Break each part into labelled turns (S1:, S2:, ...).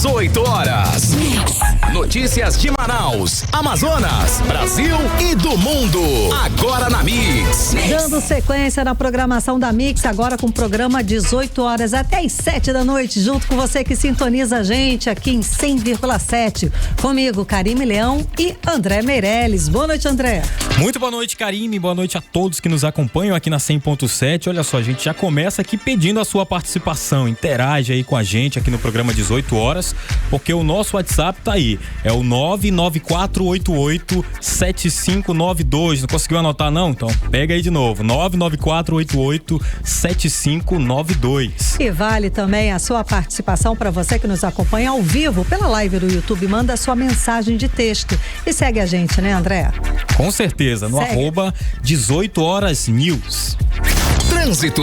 S1: 18 horas. Notícias de Manaus, Amazonas, Brasil e do mundo. Agora na Mix.
S2: Dando sequência na programação da Mix, agora com o programa 18 horas até as 7 da noite, junto com você que sintoniza a gente aqui em 100,7. Comigo, Karime Leão e André Meirelles. Boa noite, André.
S3: Muito boa noite, Karime. Boa noite a todos que nos acompanham aqui na 100.7. Olha só, a gente já começa aqui pedindo a sua participação. Interage aí com a gente aqui no programa 18 horas, porque o nosso WhatsApp tá aí. É o 994887592. Não conseguiu anotar, não? Então pega aí de novo. 994887592.
S2: E vale também a sua participação para você que nos acompanha ao vivo pela live do YouTube. Manda a sua mensagem de texto. E segue a gente, né, André?
S3: Com certeza, no arroba 18 horas news.
S1: Trânsito.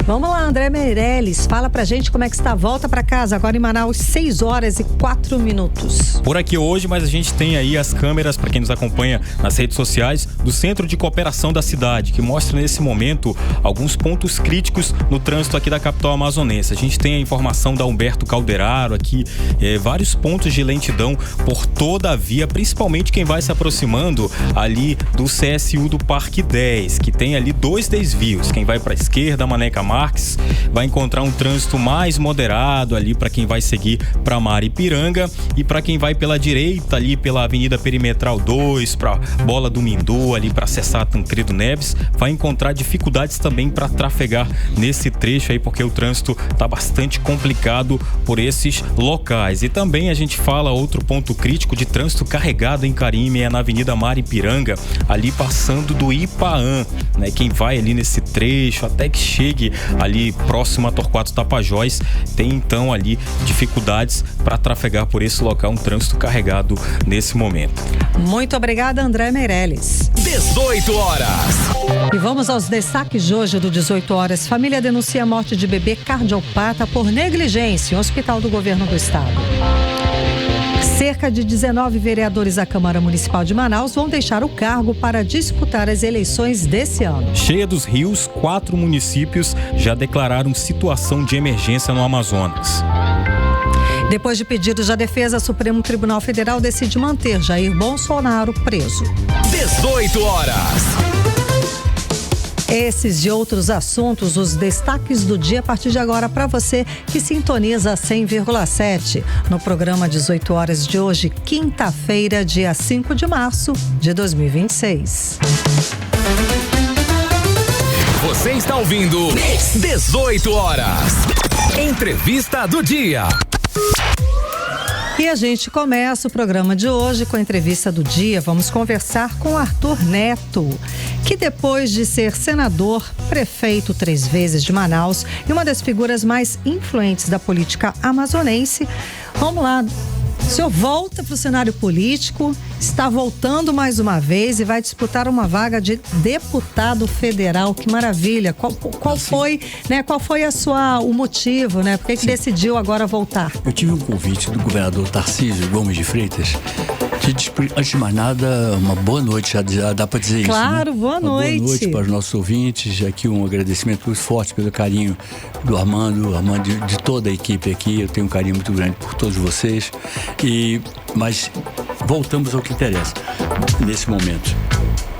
S2: Vamos lá, André Meirelles, fala pra gente como é que está a volta pra casa, agora em Manaus, 6 horas e 4 minutos.
S3: Por aqui hoje, mas a gente tem aí as câmeras, para quem nos acompanha nas redes sociais, do Centro de Cooperação da cidade, que mostra nesse momento alguns pontos críticos no trânsito aqui da capital amazonense. A gente tem a informação da Humberto Calderaro aqui, vários pontos de lentidão por toda a via, principalmente quem vai se aproximando ali do CSU do Parque 10, que tem ali 2 desvios. Quem vai para a esquerda, Maneca Marques, vai encontrar um trânsito mais moderado ali para quem vai seguir para Maripiranga, e para quem vai pela direita ali pela Avenida Perimetral 2, para Bola do Mindu, ali para acessar Tancredo Neves, vai encontrar dificuldades também para trafegar nesse trecho aí, porque o trânsito tá bastante complicado por esses locais. E também a gente fala outro ponto crítico de trânsito carregado em Karime, é na Avenida Maripiranga, ali passando do Ipaã, né? Quem vai ali nesse trecho até que chegue ali próximo a Torquato Tapajós, tem então ali dificuldades para trafegar por esse local, um trânsito carregado nesse momento.
S2: Muito obrigada, André Meirelles.
S1: 18 horas.
S2: E vamos aos destaques de hoje do 18 horas. Família denuncia a morte de bebê cardiopata por negligência em hospital do governo do estado. Cerca de 19 vereadores da Câmara Municipal de Manaus vão deixar o cargo para disputar as eleições desse ano.
S3: Cheia dos Rios, 4 municípios já declararam situação de emergência no Amazonas.
S2: Depois de pedidos da defesa, o Supremo Tribunal Federal decide manter Jair Bolsonaro preso.
S1: 18 horas.
S2: Esses e outros assuntos, os destaques do dia a partir de agora para você que sintoniza 100,7 no programa 18 horas de hoje, quinta-feira, dia 5 de março de 2026.
S1: Você está ouvindo 18 horas. Entrevista do dia.
S2: E a gente começa o programa de hoje com a entrevista do dia. Vamos conversar com Arthur Neto, que depois de ser senador, prefeito 3 vezes de Manaus e uma das figuras mais influentes da política amazonense, vamos lá, o senhor volta para o cenário político, está voltando mais uma vez e vai disputar uma vaga de deputado federal. Que maravilha! Qual foi, né? Qual foi o motivo, né? Por que decidiu agora voltar?
S4: Eu tive um convite do governador Tarcísio Gomes de Freitas. Antes de mais nada, uma boa noite, já dá para dizer
S2: claro,
S4: isso, né?
S2: Boa noite.
S4: Boa noite para os nossos ouvintes. Aqui um agradecimento muito forte pelo carinho do Armando de toda a equipe aqui. Eu tenho um carinho muito grande por todos vocês. Mas voltamos ao que interessa nesse momento.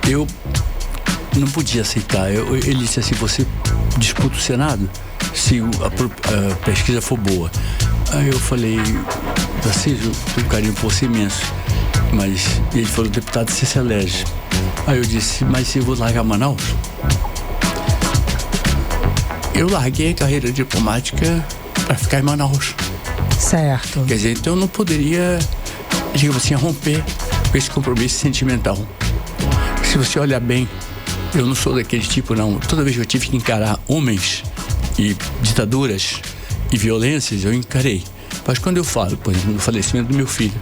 S4: Eu não podia aceitar. Ele disse assim: você disputa o Senado se a pesquisa for boa. Aí eu falei: Tarcísio, eu tenho um carinho por você imenso. Mas ele falou: deputado, você se elege. Aí eu disse: mas eu vou largar Manaus? Eu larguei a carreira diplomática para ficar em Manaus.
S2: Certo.
S4: Quer dizer, então eu não poderia, digamos assim, romper com esse compromisso sentimental. Se você olhar bem, eu não sou daquele tipo, não. Toda vez que eu tive que encarar homens e ditaduras e violências, eu encarei. Mas quando eu falo, por exemplo, no falecimento do meu filho,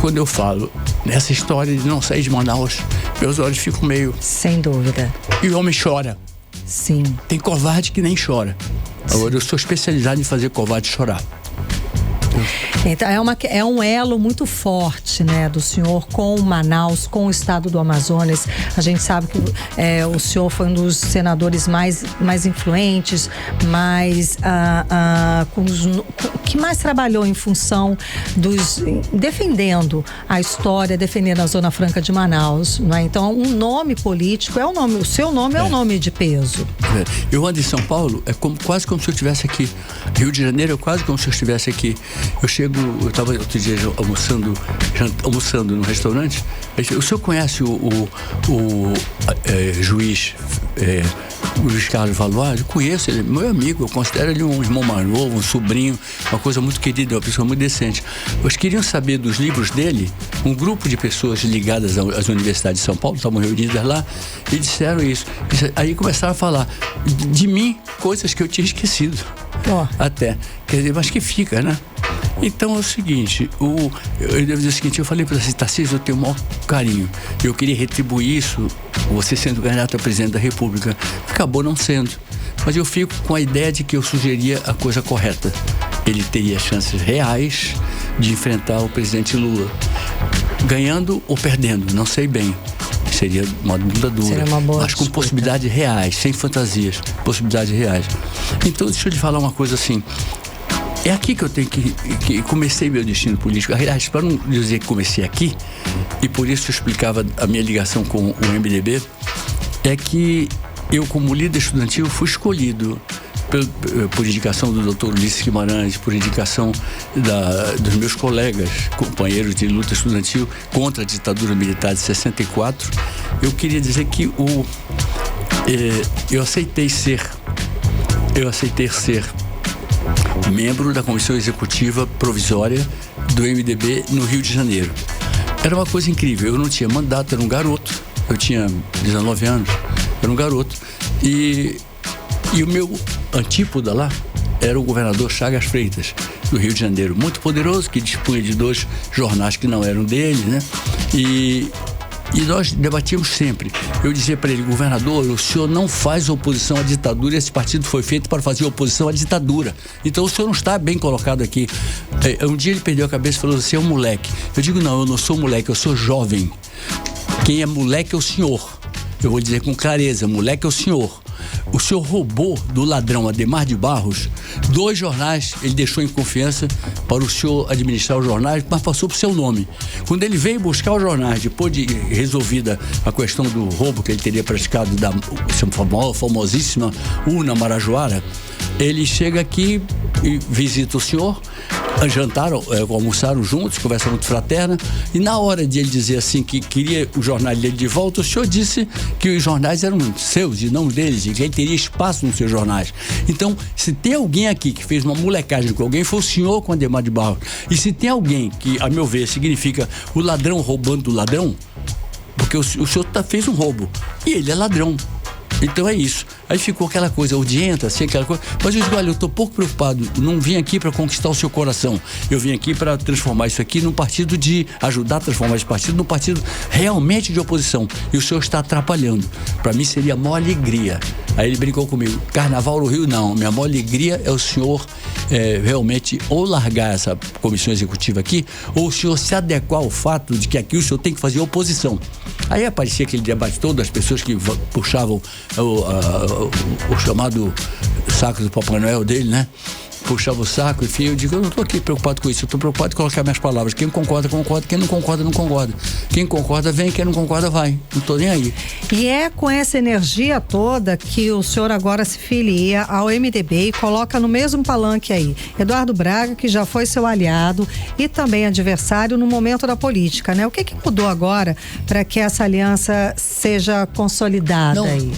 S4: quando eu falo nessa história de não sair de Manaus, meus olhos ficam meio...
S2: Sem dúvida.
S4: E o homem chora.
S2: Sim.
S4: Tem covarde que nem chora. Agora, eu sou especializado em fazer covarde chorar.
S2: Então, é um elo muito forte, né, do senhor com Manaus, com o estado do Amazonas. A gente sabe que o senhor foi um dos senadores mais influentes, que mais trabalhou em função defendendo a história, defendendo a Zona Franca de Manaus, não é? Então, um nome político o seu nome é um nome de peso.
S4: Eu ando em São Paulo, quase como se eu estivesse aqui. Rio de Janeiro é quase como se eu estivesse aqui. Eu estava outro dia almoçando num restaurante. O senhor conhece o juiz Luiz Carlos Valois? Eu conheço, ele é meu amigo, eu considero ele um irmão mais novo, um sobrinho, uma coisa muito querida, uma pessoa muito decente. Eles queriam saber dos livros dele, um grupo de pessoas ligadas às universidades de São Paulo, estavam reunidas lá, e disseram isso. Aí começaram a falar de mim, coisas que eu tinha esquecido. Até. Quer dizer, mas que fica, né? Então é o seguinte, eu devo dizer o seguinte, eu falei para você, Tarcísio, eu tenho o maior carinho. Eu queria retribuir isso, você sendo candidato a presidente da República. Acabou não sendo. Mas eu fico com a ideia de que eu sugeria a coisa correta. Ele teria chances reais de enfrentar o presidente Lula. Ganhando ou perdendo, não sei bem. Seria uma luta dura.
S2: Seria uma boa
S4: mas com possibilidades reais, sem fantasias. Possibilidades reais. Então, deixa eu te falar uma coisa assim. É aqui que eu tenho que comecei meu destino político. Aliás, para não dizer que comecei aqui, e por isso eu explicava a minha ligação com o MDB, é que eu, como líder estudantil, fui escolhido por indicação do Dr. Ulisses Guimarães, por indicação dos meus colegas, companheiros de luta estudantil contra a ditadura militar de 64. Eu queria dizer que eu aceitei ser membro da Comissão Executiva Provisória do MDB no Rio de Janeiro. Era uma coisa incrível, eu não tinha mandato, era um garoto, eu tinha 19 anos, era um garoto, e o meu antípoda lá era o governador Chagas Freitas, do Rio de Janeiro, muito poderoso, que dispunha de 2 jornais que não eram dele, né? E nós debatíamos sempre. Eu dizia para ele, governador, o senhor não faz oposição à ditadura, esse partido foi feito para fazer oposição à ditadura. Então o senhor não está bem colocado aqui. Um dia ele perdeu a cabeça e falou, você é um moleque. Eu digo, não, eu não sou moleque, eu sou jovem. Quem é moleque é o senhor. Eu vou dizer com clareza, moleque é o senhor. O senhor roubou do ladrão Ademar de Barros 2 jornais, ele deixou em confiança para o senhor administrar os jornais, mas passou para o seu nome. Quando ele veio buscar os jornais, depois de resolvida a questão do roubo que ele teria praticado da famosíssima urna Marajoara, ele chega aqui e visita o senhor, jantaram, almoçaram juntos, conversa muito fraterna, e na hora de ele dizer assim que queria o jornal dele de volta, o senhor disse que os jornais eram seus e não deles, e que ele teria espaço nos seus jornais. Então, se tem alguém aqui que fez uma molecagem com alguém, foi o senhor com Ademar de Barros. E se tem alguém que, a meu ver, significa o ladrão roubando do ladrão, porque o senhor fez um roubo, e ele é ladrão. Então é isso. Aí ficou aquela coisa odienta, assim, aquela coisa. Mas eu digo, olha, eu estou pouco preocupado. Não vim aqui para conquistar o seu coração. Eu vim aqui para transformar isso aqui num partido ajudar a transformar esse partido num partido realmente de oposição. E o senhor está atrapalhando. Para mim seria a maior alegria. Aí ele brincou comigo. Carnaval no Rio, não. Minha maior alegria é o senhor realmente ou largar essa comissão executiva aqui, ou o senhor se adequar ao fato de que aqui o senhor tem que fazer oposição. Aí aparecia aquele debate todo das pessoas que puxavam o chamado saco do Papai Noel dele, né? Puxava o saco, enfim, eu digo, eu não estou aqui preocupado com isso, eu estou preocupado em colocar minhas palavras. Quem concorda, concorda, quem não concorda, não concorda. Quem concorda, vem, quem não concorda, vai. Não estou nem aí.
S2: E é com essa energia toda que o senhor agora se filia ao MDB e coloca no mesmo palanque aí Eduardo Braga, que já foi seu aliado e também adversário no momento da política, né? O que mudou agora para que essa aliança seja consolidada aí?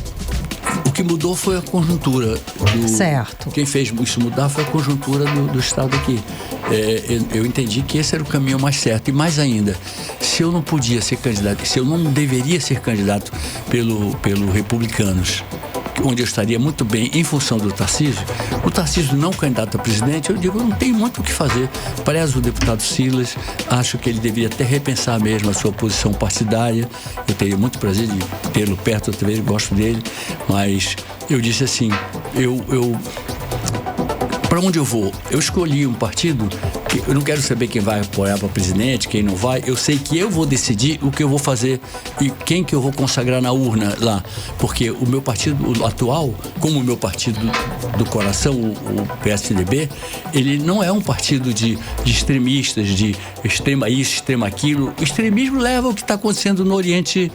S4: O que mudou foi a conjuntura.
S2: Certo.
S4: Quem fez isso mudar foi a conjuntura do Estado aqui. Eu entendi que esse era o caminho mais certo. E mais ainda, se eu não podia ser candidato, se eu não deveria ser candidato pelo Republicanos, onde eu estaria muito bem em função do Tarcísio, o Tarcísio não candidato a presidente, eu digo, não tem muito o que fazer. Prezo o deputado Silas, acho que ele deveria até repensar mesmo a sua posição partidária. Eu teria muito prazer de tê-lo perto, eu também gosto dele, mas eu disse assim, para onde eu vou? Eu escolhi um partido Eu não quero saber quem vai apoiar para presidente, quem não vai. Eu sei que eu vou decidir o que eu vou fazer e quem que eu vou consagrar na urna lá. Porque o meu partido atual, como o meu partido do coração, o PSDB, ele não é um partido de extremistas, de extrema isso, extrema aquilo. O extremismo leva ao que está acontecendo no Oriente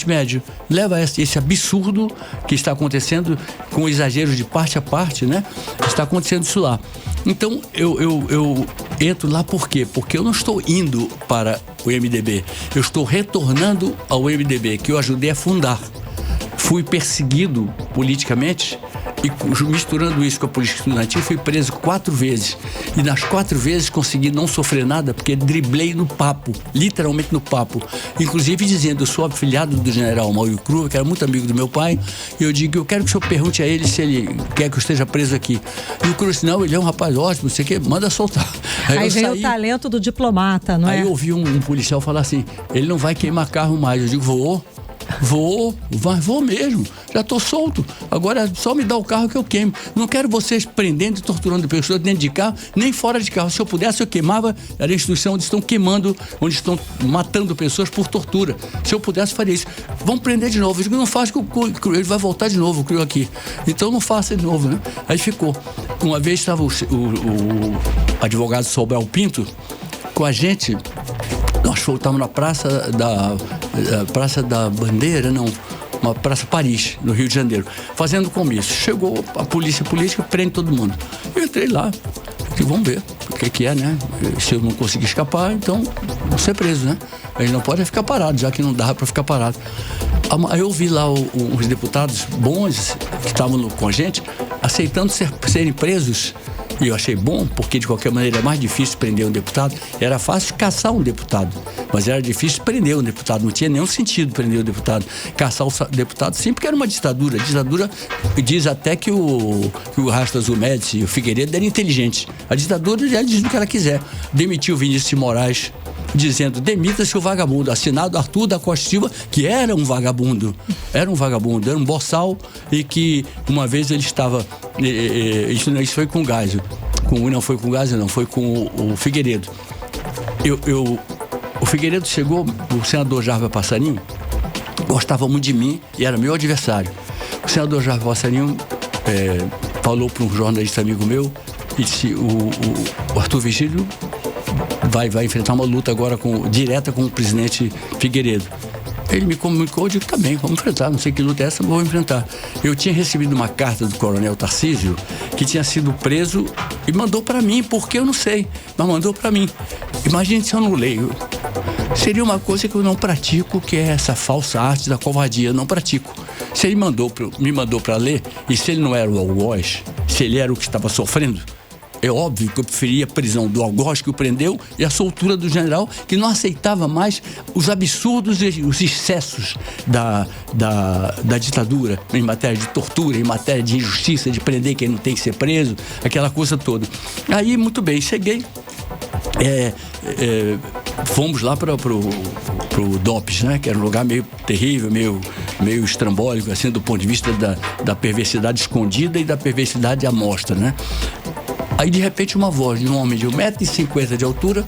S4: Médio. Leva a esse absurdo que está acontecendo, com exageros de parte a parte, né? Está acontecendo isso lá. Então, eu entro lá por quê? Porque eu não estou indo para o MDB. Eu estou retornando ao MDB, que eu ajudei a fundar. Fui perseguido politicamente e, misturando isso com a política estudantil, fui preso 4 vezes. E nas 4 vezes consegui não sofrer nada, porque driblei no papo, literalmente no papo. Inclusive dizendo, eu sou afilhado do general Mauro Cruz, que era muito amigo do meu pai, e eu digo, eu quero que o senhor pergunte a ele se ele quer que eu esteja preso aqui. E o Cruz disse, não, ele é um rapaz ótimo, não sei o que, manda soltar.
S2: Aí vem o talento do diplomata, não é?
S4: Aí eu ouvi um policial falar assim, ele não vai queimar carro mais. Eu digo, vou mesmo, já estou solto, agora só me dá o carro que eu queimo. Não quero vocês prendendo e torturando pessoas dentro de carro, nem fora de carro. Se eu pudesse, eu queimava, era a instituição onde estão queimando, onde estão matando pessoas por tortura. Se eu pudesse, faria isso. Vão prender de novo. Eu digo, não faça, que ele vai voltar de novo, o Crio aqui. Então não faça de novo, né? Aí ficou. Uma vez estava o advogado Sobral Pinto com a gente. Nós voltamos na Praça da Bandeira, não, uma Praça Paris, no Rio de Janeiro, fazendo comício. Chegou a polícia política, prende todo mundo. Eu entrei lá, e vamos ver o que é, né? Se eu não conseguir escapar, então vou ser preso, né? A gente não pode ficar parado, já que não dava para ficar parado. Aí eu vi lá os deputados bons que estavam com a gente, aceitando serem presos. E eu achei bom, porque de qualquer maneira é mais difícil prender um deputado. Era fácil caçar um deputado, mas era difícil prender um deputado. Não tinha nenhum sentido prender o deputado. Caçar o deputado sempre que era uma ditadura. A ditadura diz até que o Rastas, o Médici e o Figueiredo eram inteligentes. A ditadura já diz o que ela quiser. Demitiu o Vinícius de Moraes, dizendo, demita-se o vagabundo, assinado Arthur da Costa Silva, que era um vagabundo, era um boçal, e que uma vez ele estava, isso foi com o Geisel, não foi com o Geisel, não, foi com o Figueiredo. O Figueiredo chegou, o senador Jarva Passarinho gostava muito de mim e era meu adversário. O senador Jarva Passarinho falou para um jornalista amigo meu e disse, o Arthur Vigílio vai enfrentar uma luta agora direta com o presidente Figueiredo. Ele me comunicou, eu digo, tá bem, vamos enfrentar, não sei que luta é essa, vou enfrentar. Eu tinha recebido uma carta do coronel Tarcísio, que tinha sido preso e mandou para mim, porque eu não sei, mas mandou para mim. Imagine se eu não leio. Seria uma coisa que eu não pratico, que é essa falsa arte da covardia, eu não pratico. Se ele me mandou para ler, e se ele não era o algoz, se ele era o que estava sofrendo, é óbvio que eu preferia a prisão do algoz que o prendeu e a soltura do general, que não aceitava mais os absurdos e os excessos da ditadura em matéria de tortura, em matéria de injustiça, de prender quem não tem que ser preso, aquela coisa toda. Aí, muito bem, cheguei, fomos lá para o DOPS, né, que era um lugar meio terrível, meio estrambólico, assim, do ponto de vista da perversidade escondida e da perversidade à mostra, né? Aí, de repente, uma voz de um homem de 1,50 m de altura,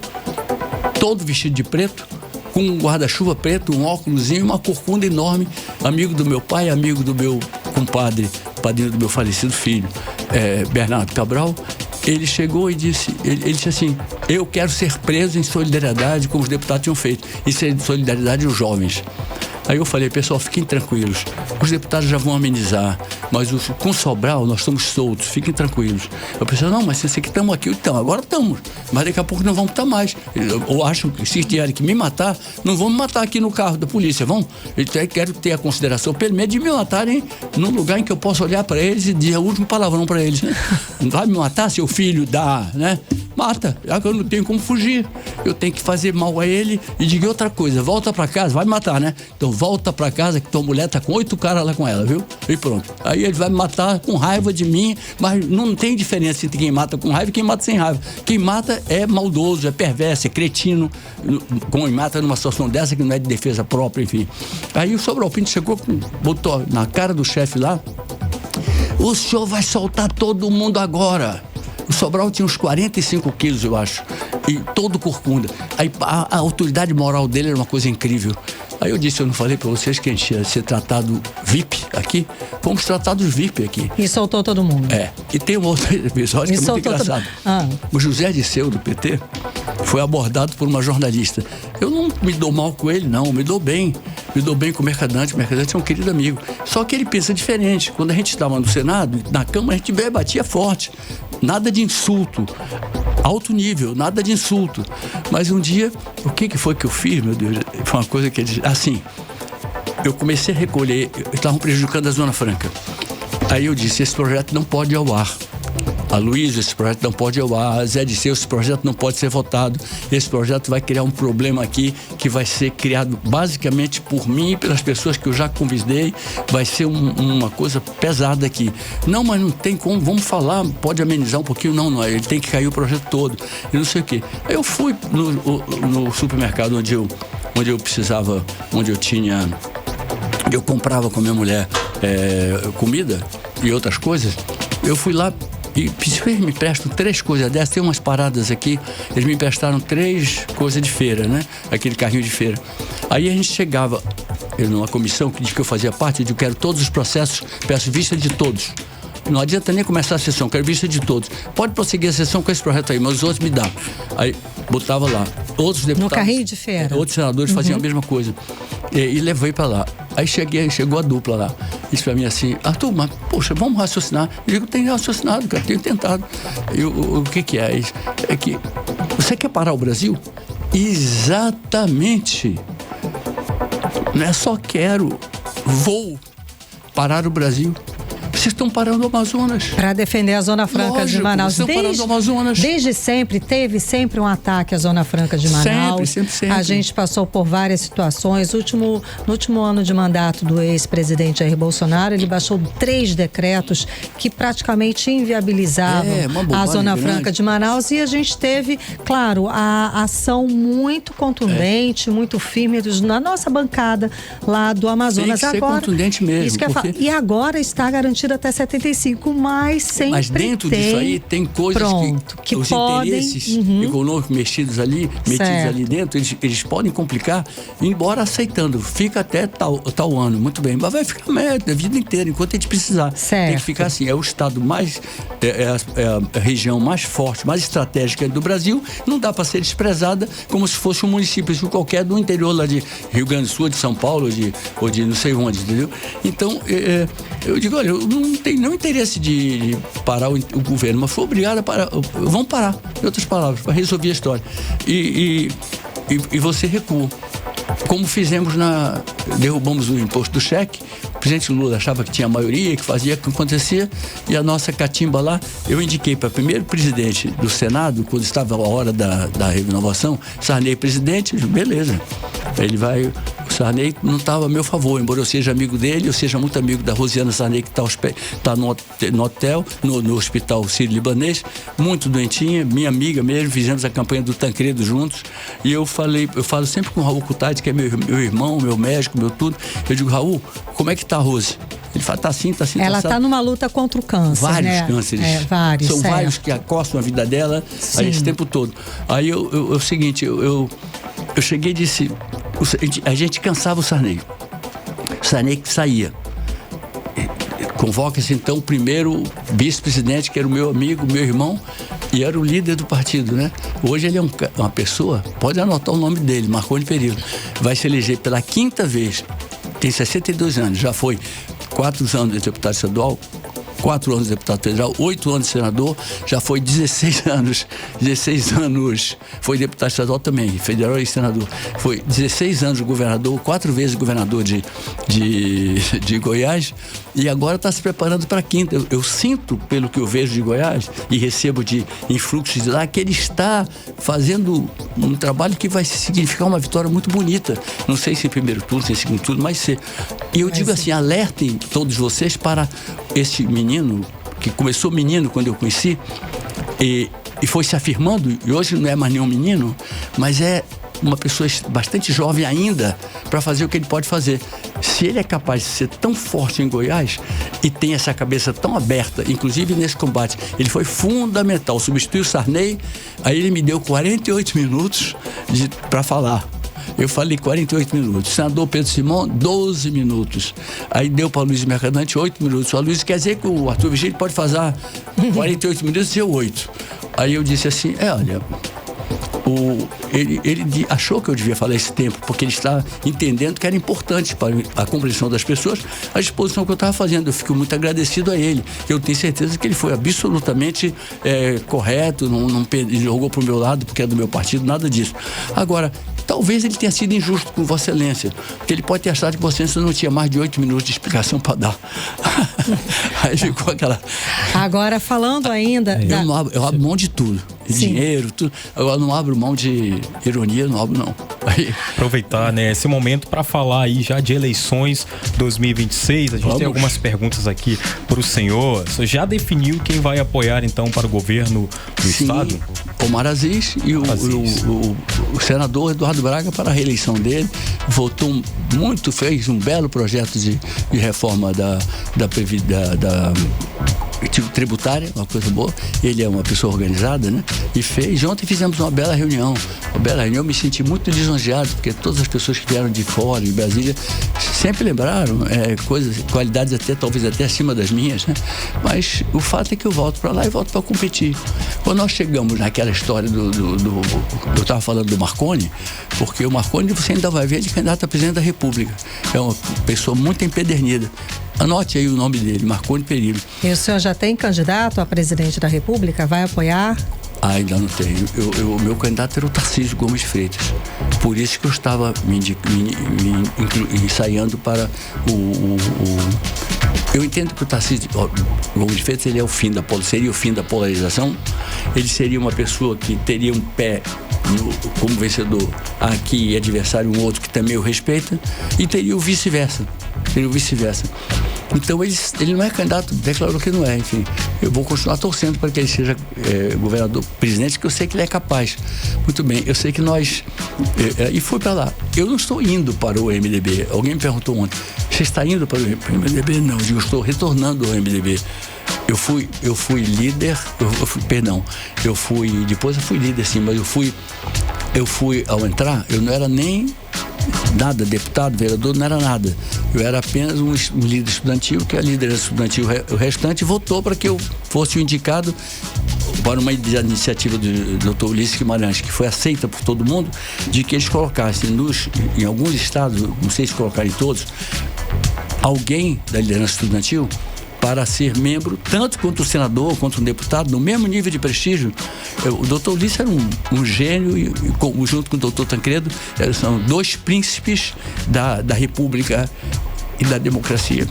S4: todo vestido de preto, com um guarda-chuva preto, um óculosinho e uma corcunda enorme, amigo do meu pai, amigo do meu compadre, padrinho do meu falecido filho, Bernardo Cabral. Ele chegou e disse, ele disse assim, eu quero ser preso em solidariedade, como os deputados tinham feito, e ser em solidariedade aos jovens. Aí eu falei, pessoal, fiquem tranquilos, os deputados já vão amenizar, mas com Sobral nós estamos soltos, fiquem tranquilos. Eu pensei, não, mas se que estamos aqui, então, agora estamos, mas daqui a pouco não vamos estar mais. Eu acho que se tiverem que me matar, não vão me matar aqui no carro da polícia, vão? Eu quero ter a consideração, pelo menos, de me matarem num lugar em que eu possa olhar para eles e dizer o último palavrão para eles, né? Vai me matar, seu filho, né? Mata, já que eu não tenho como fugir. Eu tenho que fazer mal a ele e diga outra coisa, volta pra casa, vai me matar, né? Então volta pra casa que tua mulher tá com 8 caras lá com ela, viu? E pronto. Aí ele vai me matar com raiva de mim, mas não tem diferença entre quem mata com raiva e quem mata sem raiva. Quem mata é maldoso, é perverso, é cretino, como mata numa situação dessa que não é de defesa própria, enfim. Aí o Sobral Pinto chegou, botou na cara do chefe lá, o senhor vai soltar todo mundo agora. O Sobral tinha uns 45 quilos, eu acho, e todo corcunda. Aí a autoridade moral dele era uma coisa incrível. Aí eu disse, eu não falei para vocês que a gente ia ser tratado VIP aqui? Fomos tratados VIP aqui.
S2: E soltou todo mundo.
S4: E tem um outro episódio que é muito engraçado. O José Disseu, do PT, foi abordado por uma jornalista. Eu não me dou mal com ele, não, me dou bem. Me dou bem com o Mercadante. O Mercadante é um querido amigo. Só que ele pensa diferente. Quando a gente estava no Senado, na Câmara, a gente batia forte. Nada de insulto. Alto nível, nada de insulto. Mas um dia, o que foi que eu fiz, meu Deus? Foi uma coisa que ele... Assim, eu comecei a recolher... Estavam prejudicando a Zona Franca. Aí eu disse, esse projeto não pode ir ao ar. A Luísa, esse projeto não pode ir ao ar. A Zé Disseu, esse projeto não pode ser votado. Esse projeto vai criar um problema aqui que vai ser criado basicamente por mim e pelas pessoas que eu já convidei. Vai ser uma coisa pesada aqui. Não, mas não tem como, vamos falar, pode amenizar um pouquinho. Não, ele tem que cair o projeto todo. E não sei o quê. Aí eu fui no supermercado onde eu precisava, onde eu tinha... Eu comprava com a minha mulher comida e outras coisas. Eu fui lá e eles me prestam 3 coisas dessas. Tem umas paradas aqui, eles me emprestaram 3 coisas de feira, né? Aquele carrinho de feira. Aí a gente chegava, numa comissão que diz que eu fazia parte, eu quero todos os processos, peço vista de todos. Não adianta nem começar a sessão, quero vista de todos. Pode prosseguir a sessão com esse projeto aí, mas os outros me dão. Aí botava lá. Outros deputados...
S2: No carrinho de feira.
S4: Outros senadores faziam a mesma coisa. E levei para lá. Aí chegou a dupla lá. Disse para mim assim, Arthur, mas poxa, vamos raciocinar. Eu digo, tenho raciocinado, cara, tenho tentado. O que é isso? É que você quer parar o Brasil? Exatamente. Não é só quero, vou parar o Brasil. Vocês estão parando o Amazonas.
S2: Para defender a Zona Franca de Manaus.
S4: Estão parando o Amazonas.
S2: Desde sempre, teve sempre um ataque à Zona Franca de Manaus.
S4: Sempre.
S2: A gente passou por várias situações. No último ano de mandato do ex-presidente Jair Bolsonaro, ele baixou 3 decretos que praticamente inviabilizavam a Zona Franca de Manaus. E a gente teve, claro, a ação muito contundente, muito firme na nossa bancada lá do Amazonas.
S4: Tem que ser contundente mesmo.
S2: Isso e agora está garantido até 75, mas
S4: dentro disso aí tem coisas que os podem, interesses econômicos metidos ali dentro, eles podem complicar, embora aceitando. Fica até tal ano, muito bem, mas vai ficar a vida inteira, enquanto a gente precisar.
S2: Certo.
S4: Tem que ficar assim, é o estado mais, a região mais forte, mais estratégica do Brasil, não dá para ser desprezada como se fosse um município qualquer do interior lá de Rio Grande do Sul, de São Paulo, ou de não sei onde, entendeu? Então, eu digo, olha, eu não tenho nenhum interesse de parar o governo, mas fui obrigado a parar. Vamos parar, em outras palavras, para resolver a história. E você recua. Como fizemos derrubamos o imposto do cheque. O presidente Lula achava que tinha maioria, que fazia o que acontecia, e a nossa catimba lá, eu indiquei para o primeiro presidente do Senado, quando estava a hora da renovação, Sarney presidente, beleza, ele vai... O Sarney não estava a meu favor, embora eu seja amigo dele, eu seja muito amigo da Rosiana Sarney, que está no hotel, no hospital sírio-libanês, muito doentinha, minha amiga mesmo, fizemos a campanha do Tancredo juntos, e eu falo sempre com o Raul Cutade, que é meu irmão, meu médico, meu tudo, eu digo, Raul, como é que tá a Rose? Ele fala, tá assim.
S2: Ela está numa luta contra o câncer,
S4: vários cânceres.
S2: Vários,
S4: são vários que acostam a vida dela esse tempo todo. Aí o seguinte, eu cheguei e disse, a gente cansava o Sarney. O Sarney que saía. Convoca-se então o primeiro vice-presidente, que era o meu amigo, meu irmão, e era o líder do partido, né? Hoje ele é uma pessoa, pode anotar o nome dele, Marconi Perillo, vai se eleger pela 5ª vez, tem 62 anos, já foi 4 anos de deputado estadual, 4 anos de deputado federal, 8 anos de senador, já foi 16 anos, foi deputado estadual também, federal e senador. Foi 16 anos governador, 4 vezes governador de Goiás, e agora está se preparando para a 5ª. Eu sinto, pelo que eu vejo de Goiás, e recebo de influxos de lá, que ele está fazendo um trabalho que vai significar uma vitória muito bonita. Não sei se em primeiro turno, se em segundo turno, mas ser. E eu digo assim, alertem todos vocês para esse menino, que começou menino quando eu conheci, e foi se afirmando, e hoje não é mais nenhum menino, mas é uma pessoa bastante jovem ainda para fazer o que ele pode fazer. se ele é capaz de ser tão forte em Goiás e tem essa cabeça tão aberta, inclusive nesse combate, ele foi fundamental, substituiu o Sarney, aí ele me deu 48 minutos para falar. Eu falei 48 minutos. O senador Pedro Simão, 12 minutos. Aí deu para o Luiz Mercadante 8 minutos. O Luiz, quer dizer que o Arthur Vigílio pode fazer 48 minutos e eu 8. Aí eu disse assim, olha... Ele achou que eu devia falar esse tempo, porque ele está entendendo que era importante para a compreensão das pessoas a exposição que eu estava fazendo. Eu fico muito agradecido a ele. Eu tenho certeza que ele foi absolutamente correto, não jogou para o meu lado porque é do meu partido, nada disso. Agora, talvez ele tenha sido injusto com Vossa Excelência, porque ele pode ter achado que Vossa Excelência não tinha mais de 8 minutos de explicação para dar. Aí ficou aquela...
S2: Agora, falando ainda...
S4: Eu abro mão de tudo. Dinheiro, tudo. Eu não abro mão de ironia, não abro não. Aí...
S3: Aproveitar, né, esse momento para falar aí já de eleições 2026. A gente tem algumas perguntas aqui para o senhor. Você já definiu quem vai apoiar então para o governo do estado?
S4: Omar Aziz e o senador Eduardo Braga para a reeleição dele. Votou muito, fez um belo projeto de reforma da tributária, uma coisa boa. Ele é uma pessoa organizada, né? E fez. Ontem fizemos uma bela reunião. Eu me senti muito lisonjeado, porque todas as pessoas que vieram de fora, de Brasília, sempre lembraram coisas, qualidades talvez até acima das minhas, né? Mas o fato é que eu volto para lá e volto para competir. Quando nós chegamos naquela história eu estava falando do Marconi, porque o Marconi você ainda vai ver ele candidato a presidente da República. É uma pessoa muito empedernida. Anote aí o nome dele, Marconi Perillo.
S2: E o senhor já tem candidato a presidente da República? Vai apoiar?
S4: Ainda não tenho. O meu candidato era o Tarcísio Gomes Freitas. Por isso que eu estava me ensaiando para Eu entendo que o Tarcísio Gomes Freitas seria o fim da polarização. Ele seria uma pessoa que teria um pé como vencedor aqui e adversário um outro que também o respeita, e teria o vice-versa. Então ele não é candidato, declarou que não é, enfim. Eu vou continuar torcendo para que ele seja governador, presidente, que eu sei que ele é capaz. Muito bem, eu sei que nós... e fui para lá. Eu não estou indo para o MDB. Alguém me perguntou ontem, você está indo para o MDB? Não, eu estou retornando ao MDB. Eu fui líder, depois eu fui líder sim, mas eu fui ao entrar, eu não era nem nada, deputado, vereador, não era nada. Eu era apenas um líder estudantil, que a liderança estudantil, o restante votou para que eu fosse o indicado para uma iniciativa do Dr. Ulisses Guimarães, que foi aceita por todo mundo, de que eles colocassem em alguns estados, não sei se colocarem todos, alguém da liderança estudantil para ser membro, tanto quanto o senador, quanto o deputado, no mesmo nível de prestígio. O doutor Ulisses era um gênio, e junto com o doutor Tancredo, são dois príncipes da República e da democracia.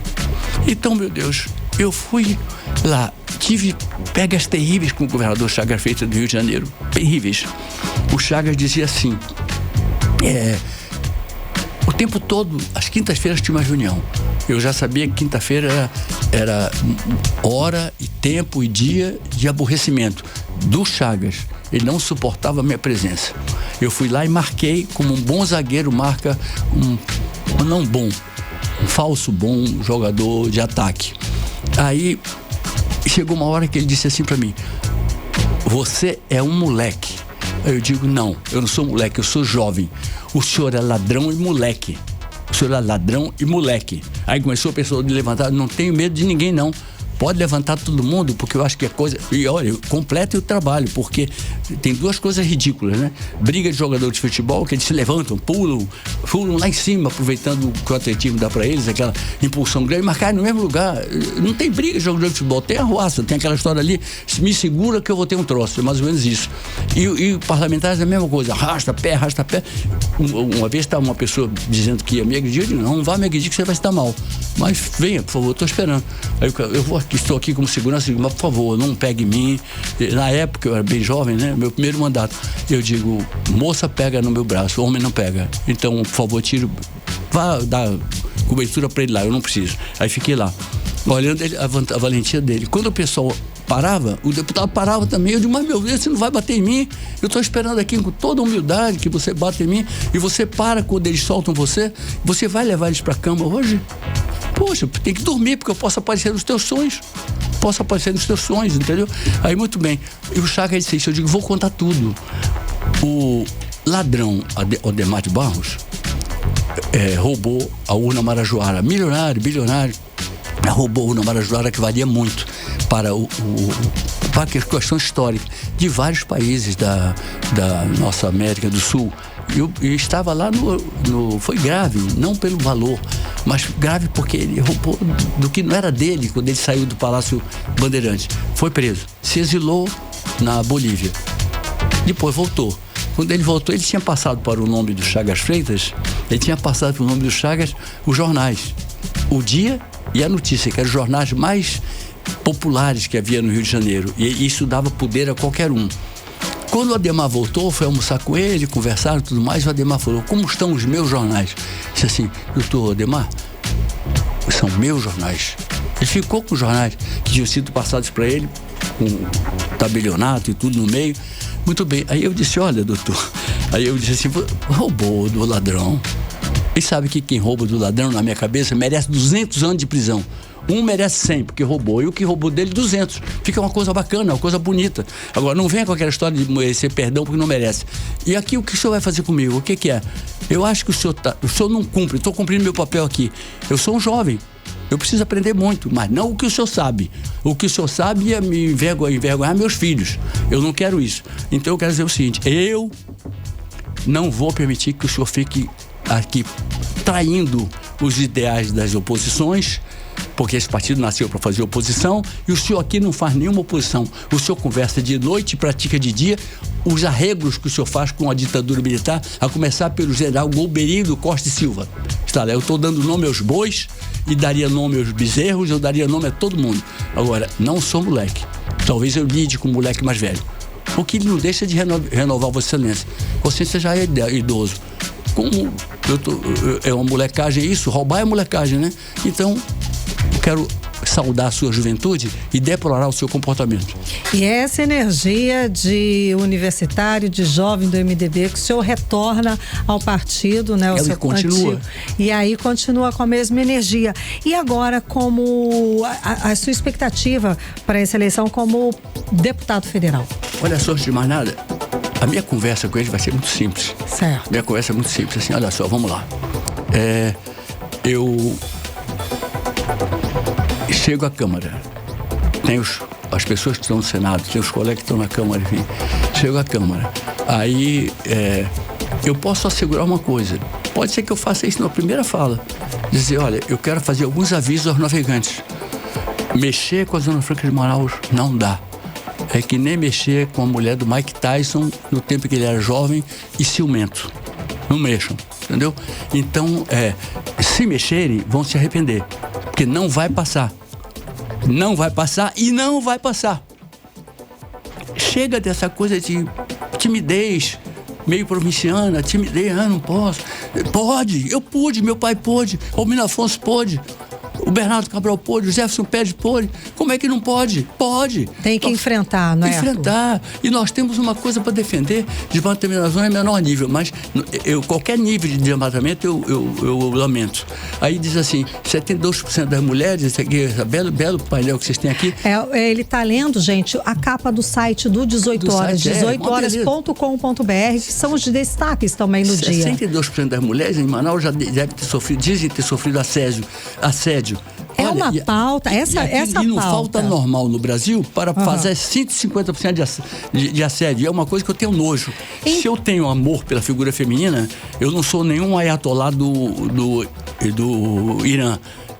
S4: Então, meu Deus, eu fui lá, tive pegas terríveis com o governador Chagas Freitas do Rio de Janeiro, terríveis. O Chagas dizia assim, o tempo todo, às quintas-feiras tinha uma reunião. Eu já sabia que quinta-feira era hora e tempo e dia de aborrecimento do Chagas. Ele não suportava a minha presença. Eu fui lá e marquei, como um bom zagueiro marca um falso bom jogador de ataque. Aí chegou uma hora que ele disse assim para mim, você é um moleque. Aí eu digo, não, eu não sou moleque, eu sou jovem. O senhor é ladrão e moleque. Aí começou a pessoa a levantar, não tenho medo de ninguém não. Pode levantar todo mundo, porque eu acho que é coisa... E olha, completa o trabalho, porque tem duas coisas ridículas, né? Briga de jogador de futebol, que eles se levantam, pulam lá em cima, aproveitando que o atletismo dá pra eles, aquela impulsão grande, mas caem no mesmo lugar. Não tem briga de jogador de futebol, tem arruaça, tem aquela história ali, me segura que eu vou ter um troço, é mais ou menos isso. E parlamentares é a mesma coisa, arrasta pé. Uma vez estava uma pessoa dizendo que ia me agredir, eu digo, não vá me agredir que você vai se dar mal. Mas venha, por favor, estou esperando. Aí eu vou estou aqui como segurança, mas por favor, não pegue em mim. Na época, eu era bem jovem, né? Meu primeiro mandato. Eu digo, moça pega no meu braço, homem não pega. Então, por favor, tire, vá dar cobertura para ele lá, eu não preciso. Aí fiquei lá, olhando a valentia dele. Quando o pessoal parava, o deputado parava também. Eu digo, mas meu Deus, você não vai bater em mim? Eu estou esperando aqui com toda humildade que você bata em mim, e você para quando eles soltam você. Você vai levar eles para a cama hoje? Poxa, tem que dormir, porque eu posso aparecer nos teus sonhos. Entendeu? Aí, muito bem. E o Chagas disse isso. Eu digo, vou contar tudo. O ladrão Odemar de Barros roubou a urna Marajoara. Milionário, bilionário. Roubou a urna Marajoara, que valia muito para para a questão histórica de vários países da nossa América do Sul. Eu estava lá foi grave, não pelo valor, mas grave porque ele roubou do que não era dele quando ele saiu do Palácio Bandeirantes. Foi preso, se exilou na Bolívia. Depois voltou. Quando ele voltou, ele tinha passado para o nome do Chagas Freitas, ele tinha passado para o nome do Chagas os jornais, O Dia e a Notícia, que eram os jornais mais populares que havia no Rio de Janeiro. E isso dava poder a qualquer um. Quando o Ademar voltou, foi almoçar com ele, conversaram e tudo mais, o Ademar falou, como estão os meus jornais? Disse assim, doutor Ademar, são meus jornais. Ele ficou com os jornais que tinham sido passados para ele, com tabelionato e tudo no meio. Muito bem. Aí eu disse, olha, doutor, aí eu disse assim, roubou do ladrão. E sabe que quem rouba do ladrão, na minha cabeça, merece 200 anos de prisão. Um merece 100, porque roubou, e o que roubou dele, 200. Fica uma coisa bacana, uma coisa bonita. Agora, não venha com aquela história de merecer perdão porque não merece. E aqui, o que o senhor vai fazer comigo? O que é? Eu acho que o senhor não cumpre, estou cumprindo meu papel aqui. Eu sou um jovem, eu preciso aprender muito, mas não o que o senhor sabe. O que o senhor sabe é me envergonhar meus filhos. Eu não quero isso. Então, eu quero dizer o seguinte, eu não vou permitir que o senhor fique aqui traindo os ideais das oposições, porque esse partido nasceu para fazer oposição, e o senhor aqui não faz nenhuma oposição. O senhor conversa de noite e pratica de dia os arreglos que o senhor faz com a ditadura militar, a começar pelo general Golbery Costa e Silva. Eu estou dando nome aos bois e daria nome aos bezerros, eu daria nome a todo mundo. Agora, não sou moleque. Talvez eu lide com um moleque mais velho. O que ele não deixa de renovar Vossa Excelência. Você já é idoso. Como é uma molecagem isso? Roubar é molecagem, né? Então, eu quero saudar a sua juventude e deplorar o seu comportamento.
S2: E essa energia de universitário, de jovem do MDB, que o senhor retorna ao partido, né?
S4: Ele continua.
S2: Antigo, e aí continua com a mesma energia. E agora, como a sua expectativa para essa eleição como deputado federal?
S4: Olha só, antes de mais nada, a minha conversa com ele vai ser muito simples.
S2: Certo.
S4: Minha conversa é muito simples, assim, olha só, vamos lá. Eu chego à Câmara, tem as pessoas que estão no Senado, tem os colegas que estão na Câmara, enfim, chego à Câmara. Aí eu posso assegurar uma coisa, pode ser que eu faça isso na primeira fala, dizer, olha, eu quero fazer alguns avisos aos navegantes. Mexer com a Zona Franca de Manaus não dá. É que nem mexer com a mulher do Mike Tyson no tempo que ele era jovem e ciumento. Não mexam, entendeu? Então, se mexerem, vão se arrepender. Porque não vai passar. Não vai passar e não vai passar. Chega dessa coisa de timidez, meio provinciana, timidez, não posso. Pode, eu pude, meu pai pôde, o Almino Afonso pôde. O Bernardo Cabral pôde, o Jefferson Pérez pôde. Como é que não pode? Pode.
S2: Tem que enfrentar, não é?
S4: Enfrentar. E nós temos uma coisa para defender. Desmatamento da zona é menor nível, mas qualquer nível de desmatamento eu lamento. Aí diz assim, 72% das mulheres, esse aqui, esse belo painel que vocês têm aqui.
S2: Ele está lendo, gente, a capa do site do 18 Horas, 18horas.com.br, que são os destaques também no dia.
S4: 62% das mulheres em Manaus já devem ter sofrido, dizem ter sofrido assédio.
S2: É uma pauta, essa
S4: e não
S2: pauta.
S4: falta normal no Brasil para fazer 150% de assédio. É uma coisa que eu tenho nojo. Se eu tenho amor pela figura feminina, eu não sou nenhum ayatolá do Irã.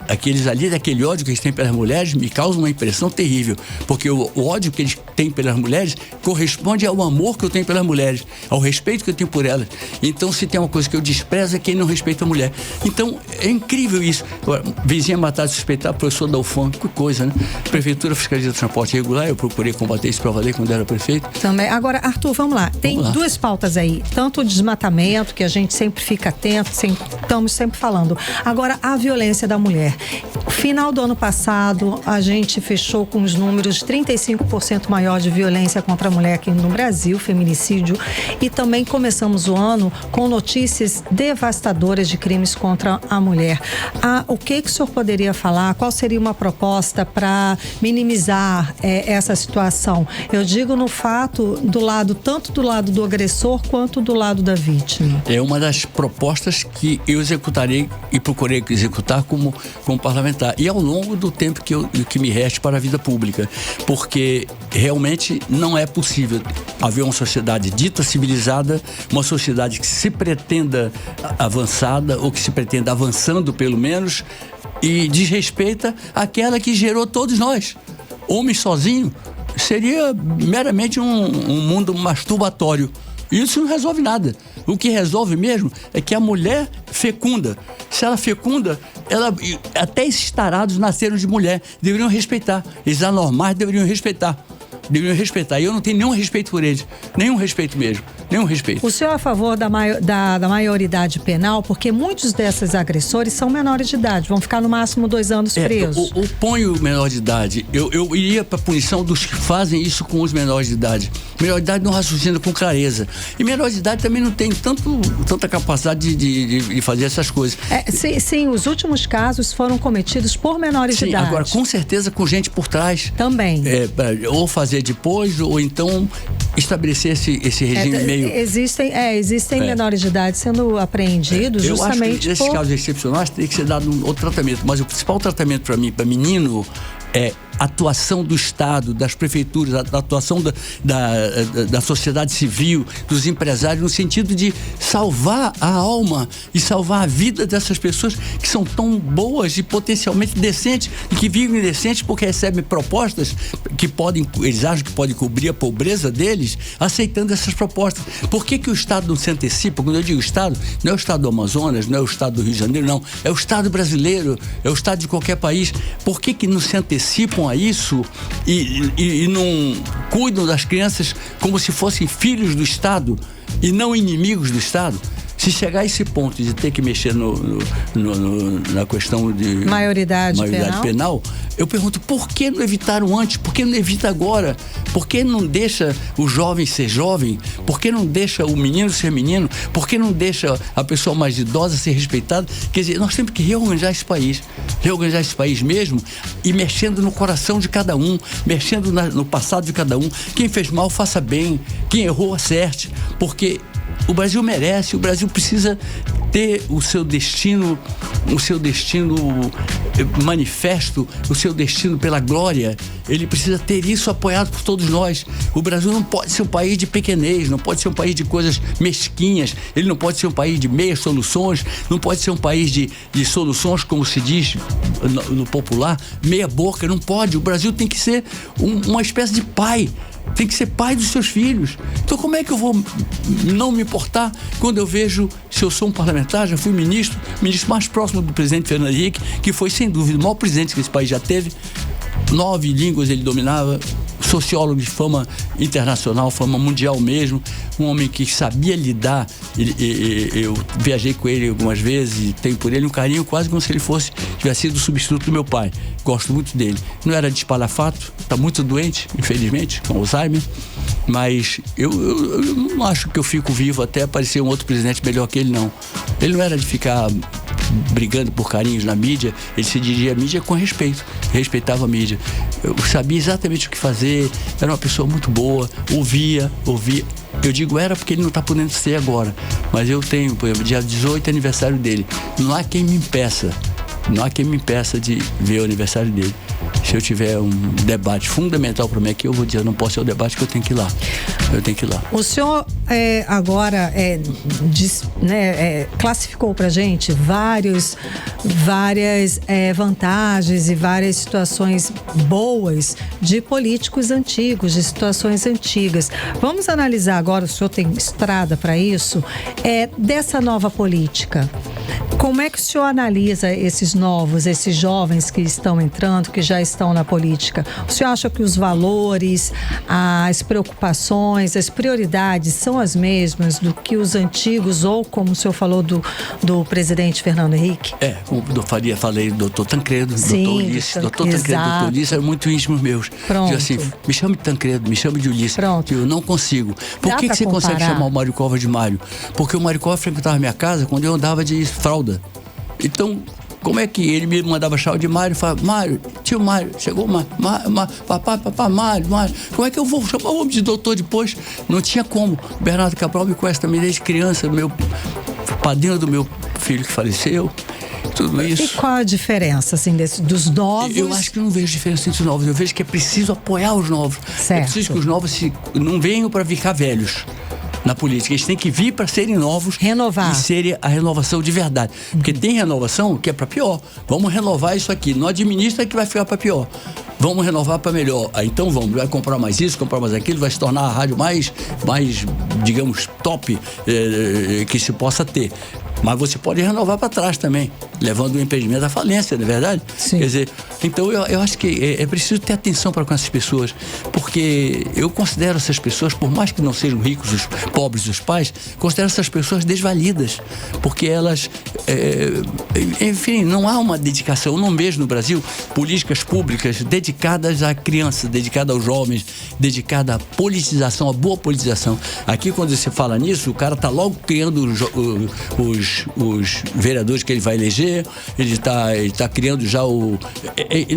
S4: Aqueles ali, daquele ódio que eles têm pelas mulheres, me causa uma impressão terrível. Porque o ódio que eles têm pelas mulheres corresponde ao amor que eu tenho pelas mulheres, ao respeito que eu tenho por elas. Então, se tem uma coisa que eu desprezo, é quem não respeita a mulher. Então, é incrível isso. Agora, vizinha matar, suspeitar, professor da UFAM, que coisa, né? Prefeitura fiscaliza o transporte regular, eu procurei combater isso para valer quando era prefeito.
S2: Também. Agora, Arthur, vamos lá. Tem duas pautas aí. Tanto o desmatamento, que a gente sempre fica atento, estamos sempre falando. Agora, a violência da mulher. mulher. Final do ano passado, a gente fechou com os números 35% maior de violência contra a mulher aqui no Brasil, feminicídio, e também começamos o ano com notícias devastadoras de crimes contra a mulher. O que o senhor poderia falar? Qual seria uma proposta para minimizar essa situação? Eu digo no fato tanto do lado do agressor quanto do lado da vítima.
S4: É uma das propostas que eu executarei e procurei executar como parlamentar. E ao longo do tempo que me reste para a vida pública. Porque realmente não é possível haver uma sociedade dita civilizada, uma sociedade que se pretenda avançada, ou que se pretenda avançando pelo menos, e desrespeita aquela que gerou todos nós. Homem sozinho seria meramente um mundo masturbatório. Isso não resolve nada. O que resolve mesmo é que a mulher fecunda. Se ela fecunda, até esses tarados nasceram de mulher. Deveriam respeitar. Esses anormais deveriam respeitar. E eu não tenho nenhum respeito por eles. Nenhum respeito mesmo. Nenhum respeito.
S2: O senhor é a favor da maioridade penal? Porque muitos desses agressores são menores de idade. Vão ficar no máximo 2 anos presos.
S4: Eu ponho menor de idade. Eu iria para a punição dos que fazem isso com os menores de idade. Menor de idade não raciocina com clareza. E menor de idade também não tem tanta capacidade de fazer essas coisas.
S2: Sim, os últimos casos foram cometidos por menores de idade.
S4: Agora, com certeza, com gente por trás.
S2: Também.
S4: Ou fazer depois, ou então estabelecer esse regime meio...
S2: Existem menores de idade sendo apreendidos justamente
S4: eu acho que nesses casos excepcionais teria que ser dado um outro tratamento. Mas o principal tratamento para mim, para menino, é a atuação do Estado, das prefeituras, a atuação da sociedade civil, dos empresários, no sentido de salvar a alma e salvar a vida dessas pessoas que são tão boas e potencialmente decentes, e que vivem decentes porque recebem propostas que eles acham que podem cobrir a pobreza deles, aceitando essas propostas. Por que o Estado não se antecipa? Quando eu digo Estado, não é o Estado do Amazonas, não é o Estado do Rio de Janeiro, não. É o Estado brasileiro, é o Estado de qualquer país. Por que não se antecipam a isso e não cuidam das crianças como se fossem filhos do Estado e não inimigos do Estado? Se chegar a esse ponto de ter que mexer na questão de maioridade penal, eu pergunto, por que não evitaram antes? Por que não evita agora? Por que não deixa o jovem ser jovem? Por que não deixa o menino ser menino? Por que não deixa a pessoa mais idosa ser respeitada? Quer dizer, nós temos que reorganizar esse país mesmo, e mexendo no coração de cada um, mexendo no passado de cada um. Quem fez mal, faça bem. Quem errou, acerte. Porque o Brasil merece, o Brasil precisa ter o seu destino manifesto, o seu destino pela glória. Ele precisa ter isso apoiado por todos nós. O Brasil não pode ser um país de pequenez, não pode ser um país de coisas mesquinhas, ele não pode ser um país de meias soluções, não pode ser um país de soluções, como se diz no popular, meia boca, não pode. O Brasil tem que ser uma espécie de pai. Tem que ser pai dos seus filhos. Então como é que eu vou não me importar quando eu vejo, se eu sou um parlamentar, já fui ministro mais próximo do presidente Fernando Henrique, que foi sem dúvida o maior presidente que esse país já teve. 9 línguas ele dominava, sociólogo de fama internacional, fama mundial mesmo, um homem que sabia lidar. Eu viajei com ele algumas vezes e tenho por ele um carinho quase como se ele tivesse sido o substituto do meu pai. Gosto muito dele. Não era de espalhafato, está muito doente, infelizmente, com Alzheimer, mas eu não acho que eu fico vivo até aparecer um outro presidente melhor que ele, não. Ele não era de ficar brigando por carinhos na mídia, ele se dirigia à mídia com respeito, respeitava a mídia. Eu sabia exatamente o que fazer, era uma pessoa muito boa, ouvia. Eu digo era porque ele não está podendo ser agora, mas eu tenho, por exemplo, dia 18 aniversário dele. Não há quem me impeça de ver o aniversário dele. Se eu tiver um debate fundamental para mim aqui, eu vou dizer, não posso ser o debate que eu tenho que ir lá. O
S2: senhor agora classificou para a gente várias vantagens e várias situações boas de políticos antigos, de situações antigas. Vamos analisar agora, o senhor tem estrada para isso, dessa nova política. Como é que o senhor analisa esses jovens que estão entrando, que já estão na política? O senhor acha que os valores, as preocupações, as prioridades são as mesmas do que os antigos, ou como o senhor falou do presidente Fernando Henrique?
S4: Como eu falei do doutor Tancredo,
S2: Sim,
S4: doutor Ulisses. Doutor Tancredo, doutor Ulisses eram muito íntimos meus.
S2: Pronto.
S4: Digo assim, me chame de Tancredo, me chame de Ulisses.
S2: Pronto.
S4: Eu não consigo. Por que você consegue chamar o Mário Covas de Mário? Porque o Mário Covas frequentava minha casa quando eu andava de fralda. Então, como é que ele me mandava chamar de Mário? Falava, Mário, tio Mário, chegou papai, Mário. Como é que eu vou chamar o homem de doutor depois? Não tinha como. O Bernardo Cabral me conhece também desde criança, meu padrinho do meu filho que faleceu. Tudo isso.
S2: E qual a diferença, assim, dos novos?
S4: Eu acho que eu não vejo diferença entre os novos. Eu vejo que é preciso apoiar os novos.
S2: Certo.
S4: É preciso que os novos não venham para ficar velhos na política. Eles têm que vir para serem novos.
S2: Renovar.
S4: E serem a renovação de verdade. Porque tem renovação que é para pior. Vamos renovar isso aqui. Não administra que vai ficar para pior. Vamos renovar para melhor. Então vai comprar mais isso, comprar mais aquilo, vai se tornar a rádio mais digamos, top que se possa ter. Mas você pode renovar para trás também, levando o impedimento à falência, não é verdade?
S2: Sim.
S4: Quer dizer, então eu acho que é preciso ter atenção para com essas pessoas, porque eu considero essas pessoas, por mais que não sejam ricos, os pobres, os pais, considero essas pessoas desvalidas, porque elas, enfim, não há uma dedicação. Eu não vejo no Brasil políticas públicas dedicadas à criança, dedicadas aos jovens, dedicadas à politização, à boa politização. Aqui, quando você fala nisso, o cara está logo criando os vereadores que ele vai eleger, ele tá criando já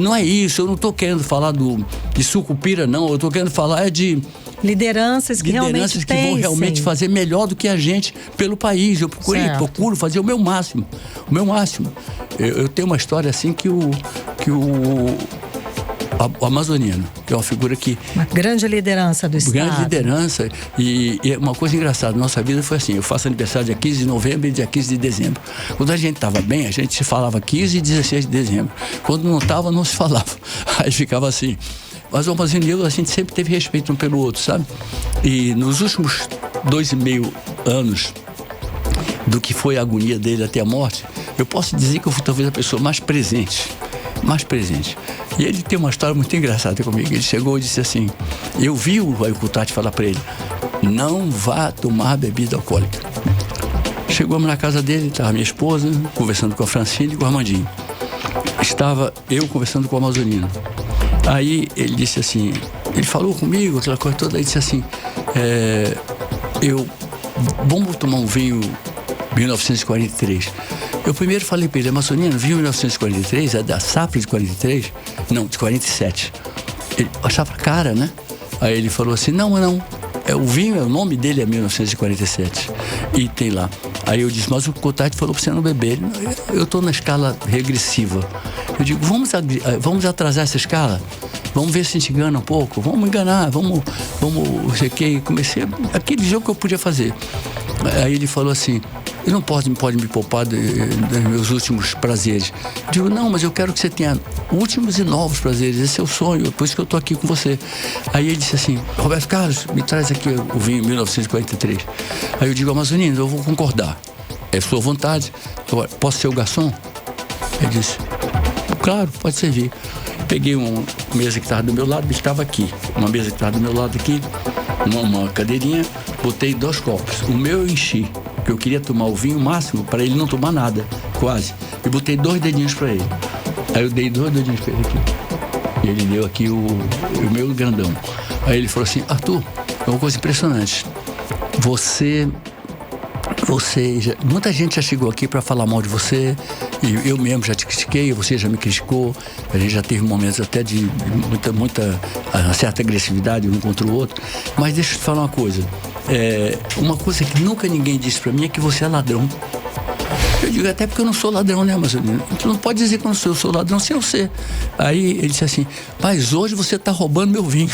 S4: não é isso, eu não estou querendo falar de sucupira, não, eu estou querendo falar de
S2: lideranças que realmente
S4: vão realmente fazer melhor do que a gente pelo país. Eu procuro fazer o meu máximo. Eu tenho uma história assim que o amazoniano, que é uma figura que...
S2: Uma grande liderança do Estado.
S4: Grande liderança. E uma coisa engraçada, nossa vida foi assim, eu faço aniversário dia 15 de novembro e dia 15 de dezembro. Quando a gente estava bem, a gente se falava 15 e 16 de dezembro. Quando não estava, não se falava. Aí ficava assim. Mas o amazoniano, a gente sempre teve respeito um pelo outro, sabe? E nos últimos 2,5 anos do que foi a agonia dele até a morte, eu posso dizer que eu fui talvez a pessoa mais presente. E ele tem uma história muito engraçada comigo. Ele chegou e disse assim, eu vi o Aicutati falar para ele, não vá tomar bebida alcoólica. Chegamos na casa dele, estava minha esposa conversando com a Francine e com o Armandinho. Estava eu conversando com o amazonino. Aí ele disse assim, ele falou comigo, aquela coisa toda, ele disse assim, vamos tomar um vinho 1943. Eu primeiro falei para ele, amazonino, vinho 1943, é da safra de 43? Não, de 47. Ele achava cara, né? Aí ele falou assim, não, o vinho, o nome dele é 1947. E tem lá. Aí eu disse, mas o Cotati falou para você não beber. Eu estou na escala regressiva. Eu digo, vamos atrasar essa escala? Vamos ver se a gente engana um pouco? Vamos enganar, vamos sei que. Comecei aquele jogo que eu podia fazer. Aí ele falou assim, ele não pode me poupar dos meus últimos prazeres. Eu digo, não, mas eu quero que você tenha últimos e novos prazeres. Esse é o sonho, por isso que eu estou aqui com você. Aí ele disse assim, Roberto Carlos, me traz aqui o vinho 1943. Aí eu digo, amazonino, eu vou concordar. É sua vontade. Posso ser o garçom? Ele disse, claro, pode servir. Peguei uma mesa que estava do meu lado, ele estava aqui. Uma mesa que estava do meu lado aqui, uma cadeirinha, botei 2 copos. O meu eu enchi, porque eu queria tomar o vinho máximo para ele não tomar nada, quase. E botei 2 dedinhos para ele. Aí eu dei 2 dedinhos para ele aqui. E ele deu aqui o meu grandão. Aí ele falou assim, Arthur, é uma coisa impressionante. Muita gente já chegou aqui para falar mal de você, e eu mesmo já te critiquei, você já me criticou, a gente já teve momentos até de muita certa agressividade um contra o outro, mas deixa eu te falar uma coisa, uma coisa que nunca ninguém disse para mim é que você é ladrão. Eu digo, até porque eu não sou ladrão, né, amazonino? Tu não pode dizer que eu sou ladrão sem eu ser. Aí ele disse assim, mas hoje você está roubando meu vinho.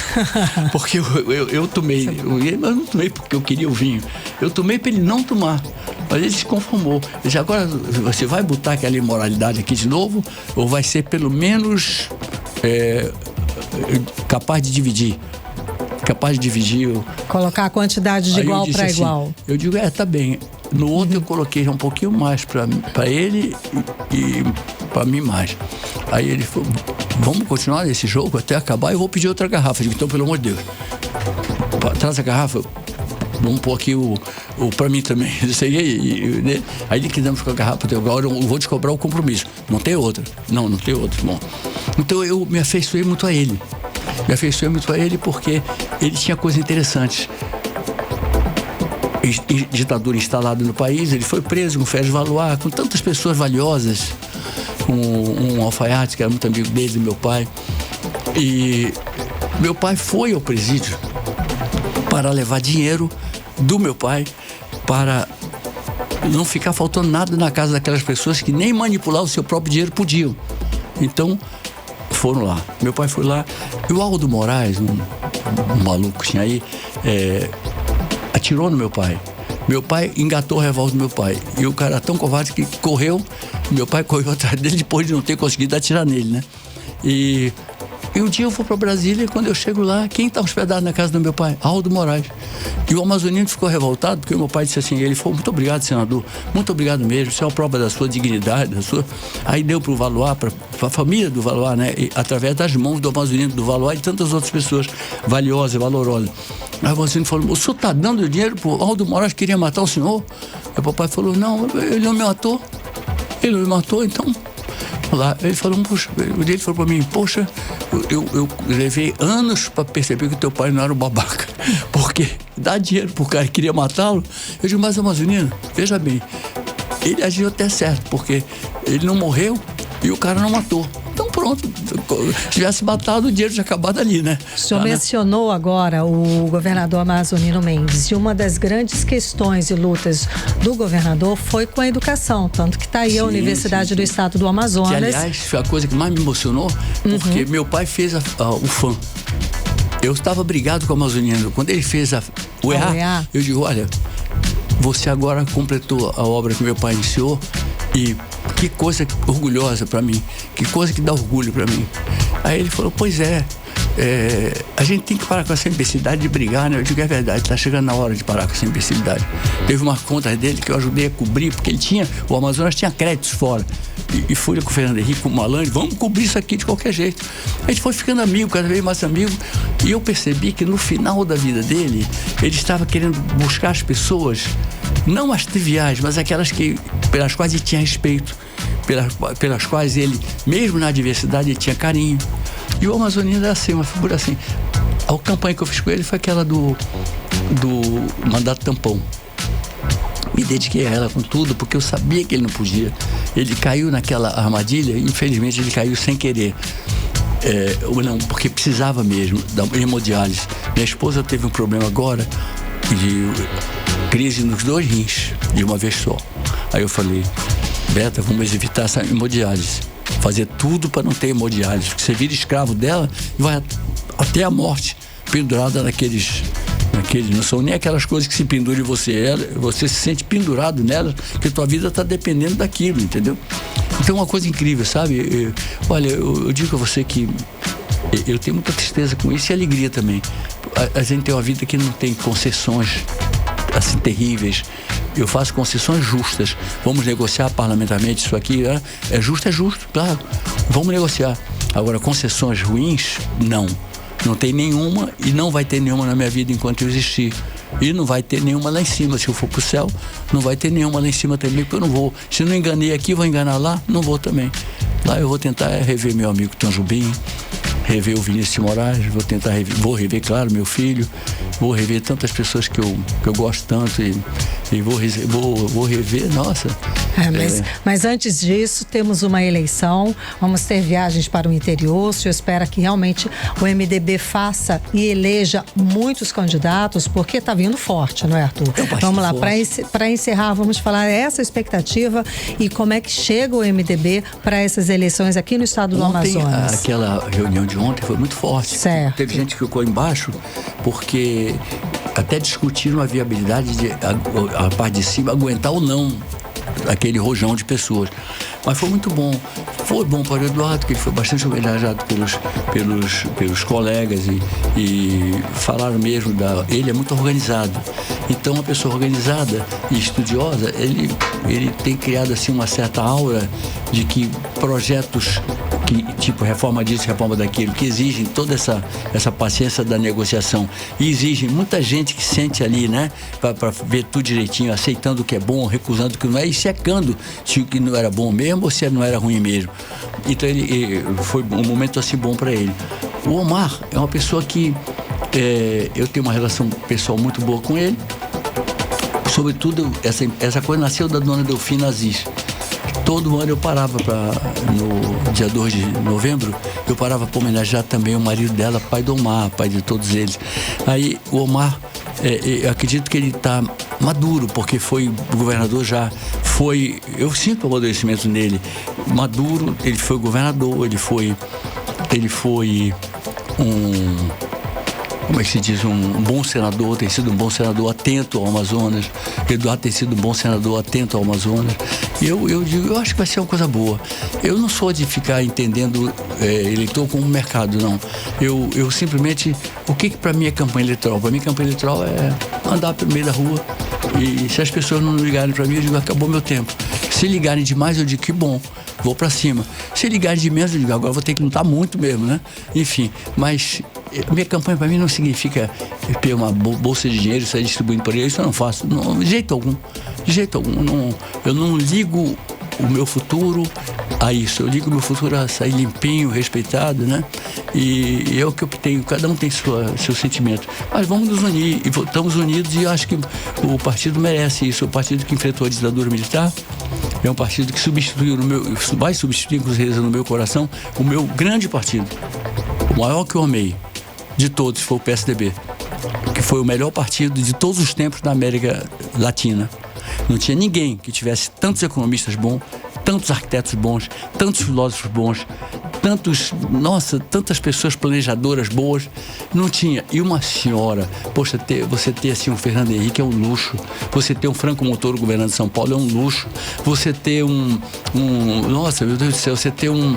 S4: Porque eu tomei, mas eu não tomei porque eu queria o vinho. Eu tomei para ele não tomar. Mas ele se conformou. Ele disse, agora você vai botar aquela imoralidade aqui de novo, ou vai ser pelo menos capaz de dividir? capaz de dividir.
S2: Colocar a quantidade de igual para
S4: assim,
S2: igual.
S4: Eu digo, tá bem. No outro eu coloquei um pouquinho mais para ele e para mim mais. Aí ele falou, vamos continuar nesse jogo até acabar, eu vou pedir outra garrafa. Eu digo, então, pelo amor de Deus, traz a garrafa, vamos pôr aqui o para mim também. Aí liquidamos com a garrafa, agora eu vou te cobrar o compromisso. Não tem outra. Não tem outra. Bom, então eu me afeiçoei muito a ele. Porque ele tinha coisas interessantes. Ditadura instalada no país, ele foi preso com Félix Valois, com tantas pessoas valiosas, com um alfaiate que era muito amigo dele, do meu pai. E meu pai foi ao presídio para levar dinheiro do meu pai, para não ficar faltando nada na casa daquelas pessoas que nem manipular o seu próprio dinheiro podiam. Então, foram lá. Meu pai foi lá. E o Aldo Moraes, um maluco que tinha aí, atirou no meu pai. Meu pai engatou o revólver do meu pai. E o cara tão covarde que correu. Meu pai correu atrás dele depois de não ter conseguido atirar nele, né? E um dia eu vou para Brasília e quando eu chego lá, quem está hospedado na casa do meu pai? Aldo Moraes. E o amazonino ficou revoltado porque o meu pai disse assim, ele falou, muito obrigado, senador, muito obrigado mesmo, isso é uma prova da sua dignidade, Aí deu para o Valois, para a família do Valois, né? E, através das mãos do amazonino do Valois e tantas outras pessoas valiosas, valorosas. Aí o amazonino falou, o senhor está dando dinheiro para o Aldo Moraes que queria matar o senhor? Aí o papai falou, não, ele não me matou, então... Lá, ele falou, poxa, ele falou para mim, poxa, eu levei anos para perceber que teu pai não era um babaca, porque dá dinheiro pro cara que queria matá-lo. Eu digo, mas amazonino, veja bem, ele agiu até certo, porque ele não morreu e o cara não matou. Então pronto, se tivesse matado, o dinheiro tinha acabado ali, né?
S2: O senhor mencionou agora o governador Amazonino Mendes, e uma das grandes questões e lutas do governador foi com a educação, tanto que está aí a Universidade do Estado do Amazonas.
S4: Que, aliás, foi a coisa que mais me emocionou, porque meu pai fez o FAM. Eu estava brigado com o amazonino. Quando ele fez o EA, eu digo, olha, você agora completou a obra que meu pai iniciou e que coisa orgulhosa para mim, que coisa que dá orgulho para mim. Aí ele falou, pois a gente tem que parar com essa imbecilidade de brigar, né? Eu digo, é verdade, tá chegando na hora de parar com essa imbecilidade. Teve uma conta dele que eu ajudei a cobrir, porque o Amazonas tinha créditos fora. E fui com o Fernando Henrique, com o Malandro, vamos cobrir isso aqui de qualquer jeito. A gente foi ficando amigo, cada vez mais amigo, e eu percebi que no final da vida dele, ele estava querendo buscar as pessoas, não as triviais, mas aquelas pelas quais ele tinha respeito, pelas quais ele, mesmo na adversidade, ele tinha carinho. E o amazonino era assim, uma figura assim. A campanha que eu fiz com ele foi aquela do mandato tampão. Me dediquei a ela com tudo, porque eu sabia que ele não podia. Ele caiu naquela armadilha, infelizmente ele caiu sem querer. Não, porque precisava mesmo da hemodiálise. Minha esposa teve um problema agora de crise nos 2 rins, de uma vez só. Aí eu falei, Beta, vamos evitar essa hemodiálise. Fazer tudo para não ter hemodiálise, porque você vira escravo dela e vai até a morte, pendurada naqueles, não são nem aquelas coisas que se penduram em você, você se sente pendurado nelas, porque a tua vida está dependendo daquilo, entendeu? Então é uma coisa incrível, sabe? Olha, eu digo a você que eu tenho muita tristeza com isso e alegria também. A gente tem uma vida que não tem concessões assim terríveis. Eu faço concessões justas. Vamos negociar parlamentarmente isso aqui. É justo, claro. Vamos negociar. Agora, concessões ruins, não. Não tem nenhuma e não vai ter nenhuma na minha vida enquanto eu existir. E não vai ter nenhuma lá em cima. Se eu for pro céu, não vai ter nenhuma lá em cima também, porque eu não vou. Se eu não enganei aqui, vou enganar lá, não vou também. Lá eu vou tentar rever meu amigo Tom Jubim, rever o Vinícius de Moraes, vou rever, claro, meu filho, vou rever tantas pessoas que eu gosto tanto e vou rever, nossa.
S2: Mas antes disso, temos uma eleição, vamos ter viagens para o interior, o senhor espera que realmente o MDB faça e eleja muitos candidatos, porque está vindo forte, não é, Arthur? Vamos lá, para encerrar, vamos falar essa expectativa e como é que chega o MDB para essas eleições aqui no estado do Amazonas.
S4: Aquela reunião de ontem foi muito forte.
S2: Certo.
S4: Teve gente que ficou embaixo porque até discutiram a viabilidade de a parte de cima aguentar ou não aquele rojão de pessoas. Mas foi muito bom. Foi bom para o Eduardo, que ele foi bastante homenageado pelos colegas e falaram mesmo ele é muito organizado. Então, uma pessoa organizada e estudiosa, ele tem criado assim uma certa aura de que projetos que, tipo, reforma disso, reforma daquilo, que exigem toda essa paciência da negociação e exigem muita gente que sente ali, né, para ver tudo direitinho, aceitando o que é bom, recusando o que não é e checando se o que não era bom mesmo ou se não era ruim mesmo. Então foi um momento assim bom para ele. O Omar é uma pessoa que eu tenho uma relação pessoal muito boa com ele. Sobretudo, essa coisa nasceu da dona Delfina Aziz. Todo ano eu parava no dia 2 de novembro, eu parava para homenagear também o marido dela, pai do Omar, pai de todos eles. Aí o Omar, eu acredito que ele está maduro, porque foi governador já, eu sinto o amadurecimento nele, maduro, ele foi governador, ele foi como é que se diz, um bom senador, tem sido um bom senador atento ao Amazonas. Eduardo tem sido um bom senador atento ao Amazonas. E eu acho que vai ser uma coisa boa. Eu não sou de ficar entendendo eleitor como mercado, não. Eu simplesmente, o que para mim é campanha eleitoral? Para mim, campanha eleitoral é andar pelo meio da rua. E se as pessoas não ligarem para mim, eu digo, acabou meu tempo. Se ligarem demais, eu digo, que bom, vou para cima. Se ligarem de menos, eu digo, agora vou ter que lutar muito mesmo, né? Enfim, mas minha campanha para mim não significa ter uma bolsa de dinheiro e sair distribuindo por aí. Isso eu não faço, de jeito algum. Eu não ligo o meu futuro a isso. Eu ligo o meu futuro a sair limpinho, respeitado, né? E é o que eu tenho. Cada um tem seu sentimento. Mas vamos nos unir. E estamos unidos e eu acho que o partido merece isso. O partido que enfrentou a ditadura militar é um partido que vai substituir, com certeza, no meu coração, o meu grande partido. O maior que eu amei de todos foi o PSDB, que foi o melhor partido de todos os tempos na América Latina. Não tinha ninguém que tivesse tantos economistas bons, tantos arquitetos bons, tantos filósofos bons, tantas pessoas planejadoras boas. Não tinha. E uma senhora, poxa, você ter assim um Fernando Henrique é um luxo. Você ter um Franco Montoro governando São Paulo é um luxo. Você ter nossa, meu Deus do céu, você ter um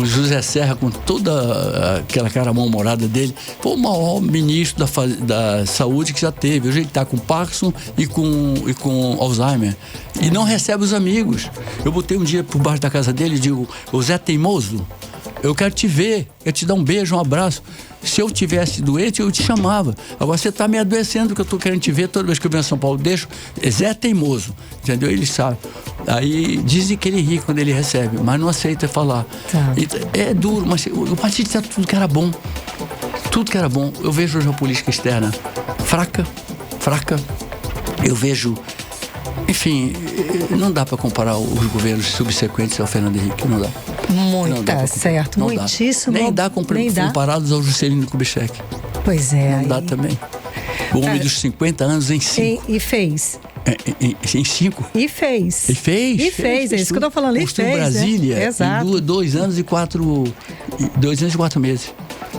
S4: José Serra com toda aquela cara mal-humorada dele, foi o maior ministro da saúde que já teve. Hoje ele está com Parkinson e com Alzheimer. E não recebe os amigos. Eu botei um dia por baixo da casa dele e digo, ô Zé Teimoso, eu quero te ver, eu te dar um beijo, um abraço. Se eu tivesse doente, eu te chamava. Agora você está me adoecendo, que eu estou querendo te ver toda vez que eu venho a São Paulo. Deixo, Zé Teimoso, entendeu? Ele sabe. Aí dizem que ele ri quando ele recebe, mas não aceita falar. Tá. É duro, mas o partido tinha tudo que era bom. Tudo que era bom. Eu vejo hoje a política externa fraca. Eu vejo... Enfim, não dá para comparar os governos subsequentes ao Fernando Henrique, não dá.
S2: Certo, muitíssimo.
S4: Nem dá comparados ao Juscelino Kubitschek.
S2: Pois é.
S4: Não dá também. O homem dos 50 anos em 5.
S2: E fez.
S4: Em 5.
S2: E fez. É isso que eu tô falando. E fez.
S4: Brasília,
S2: exato.
S4: Em 2 anos e 4 meses.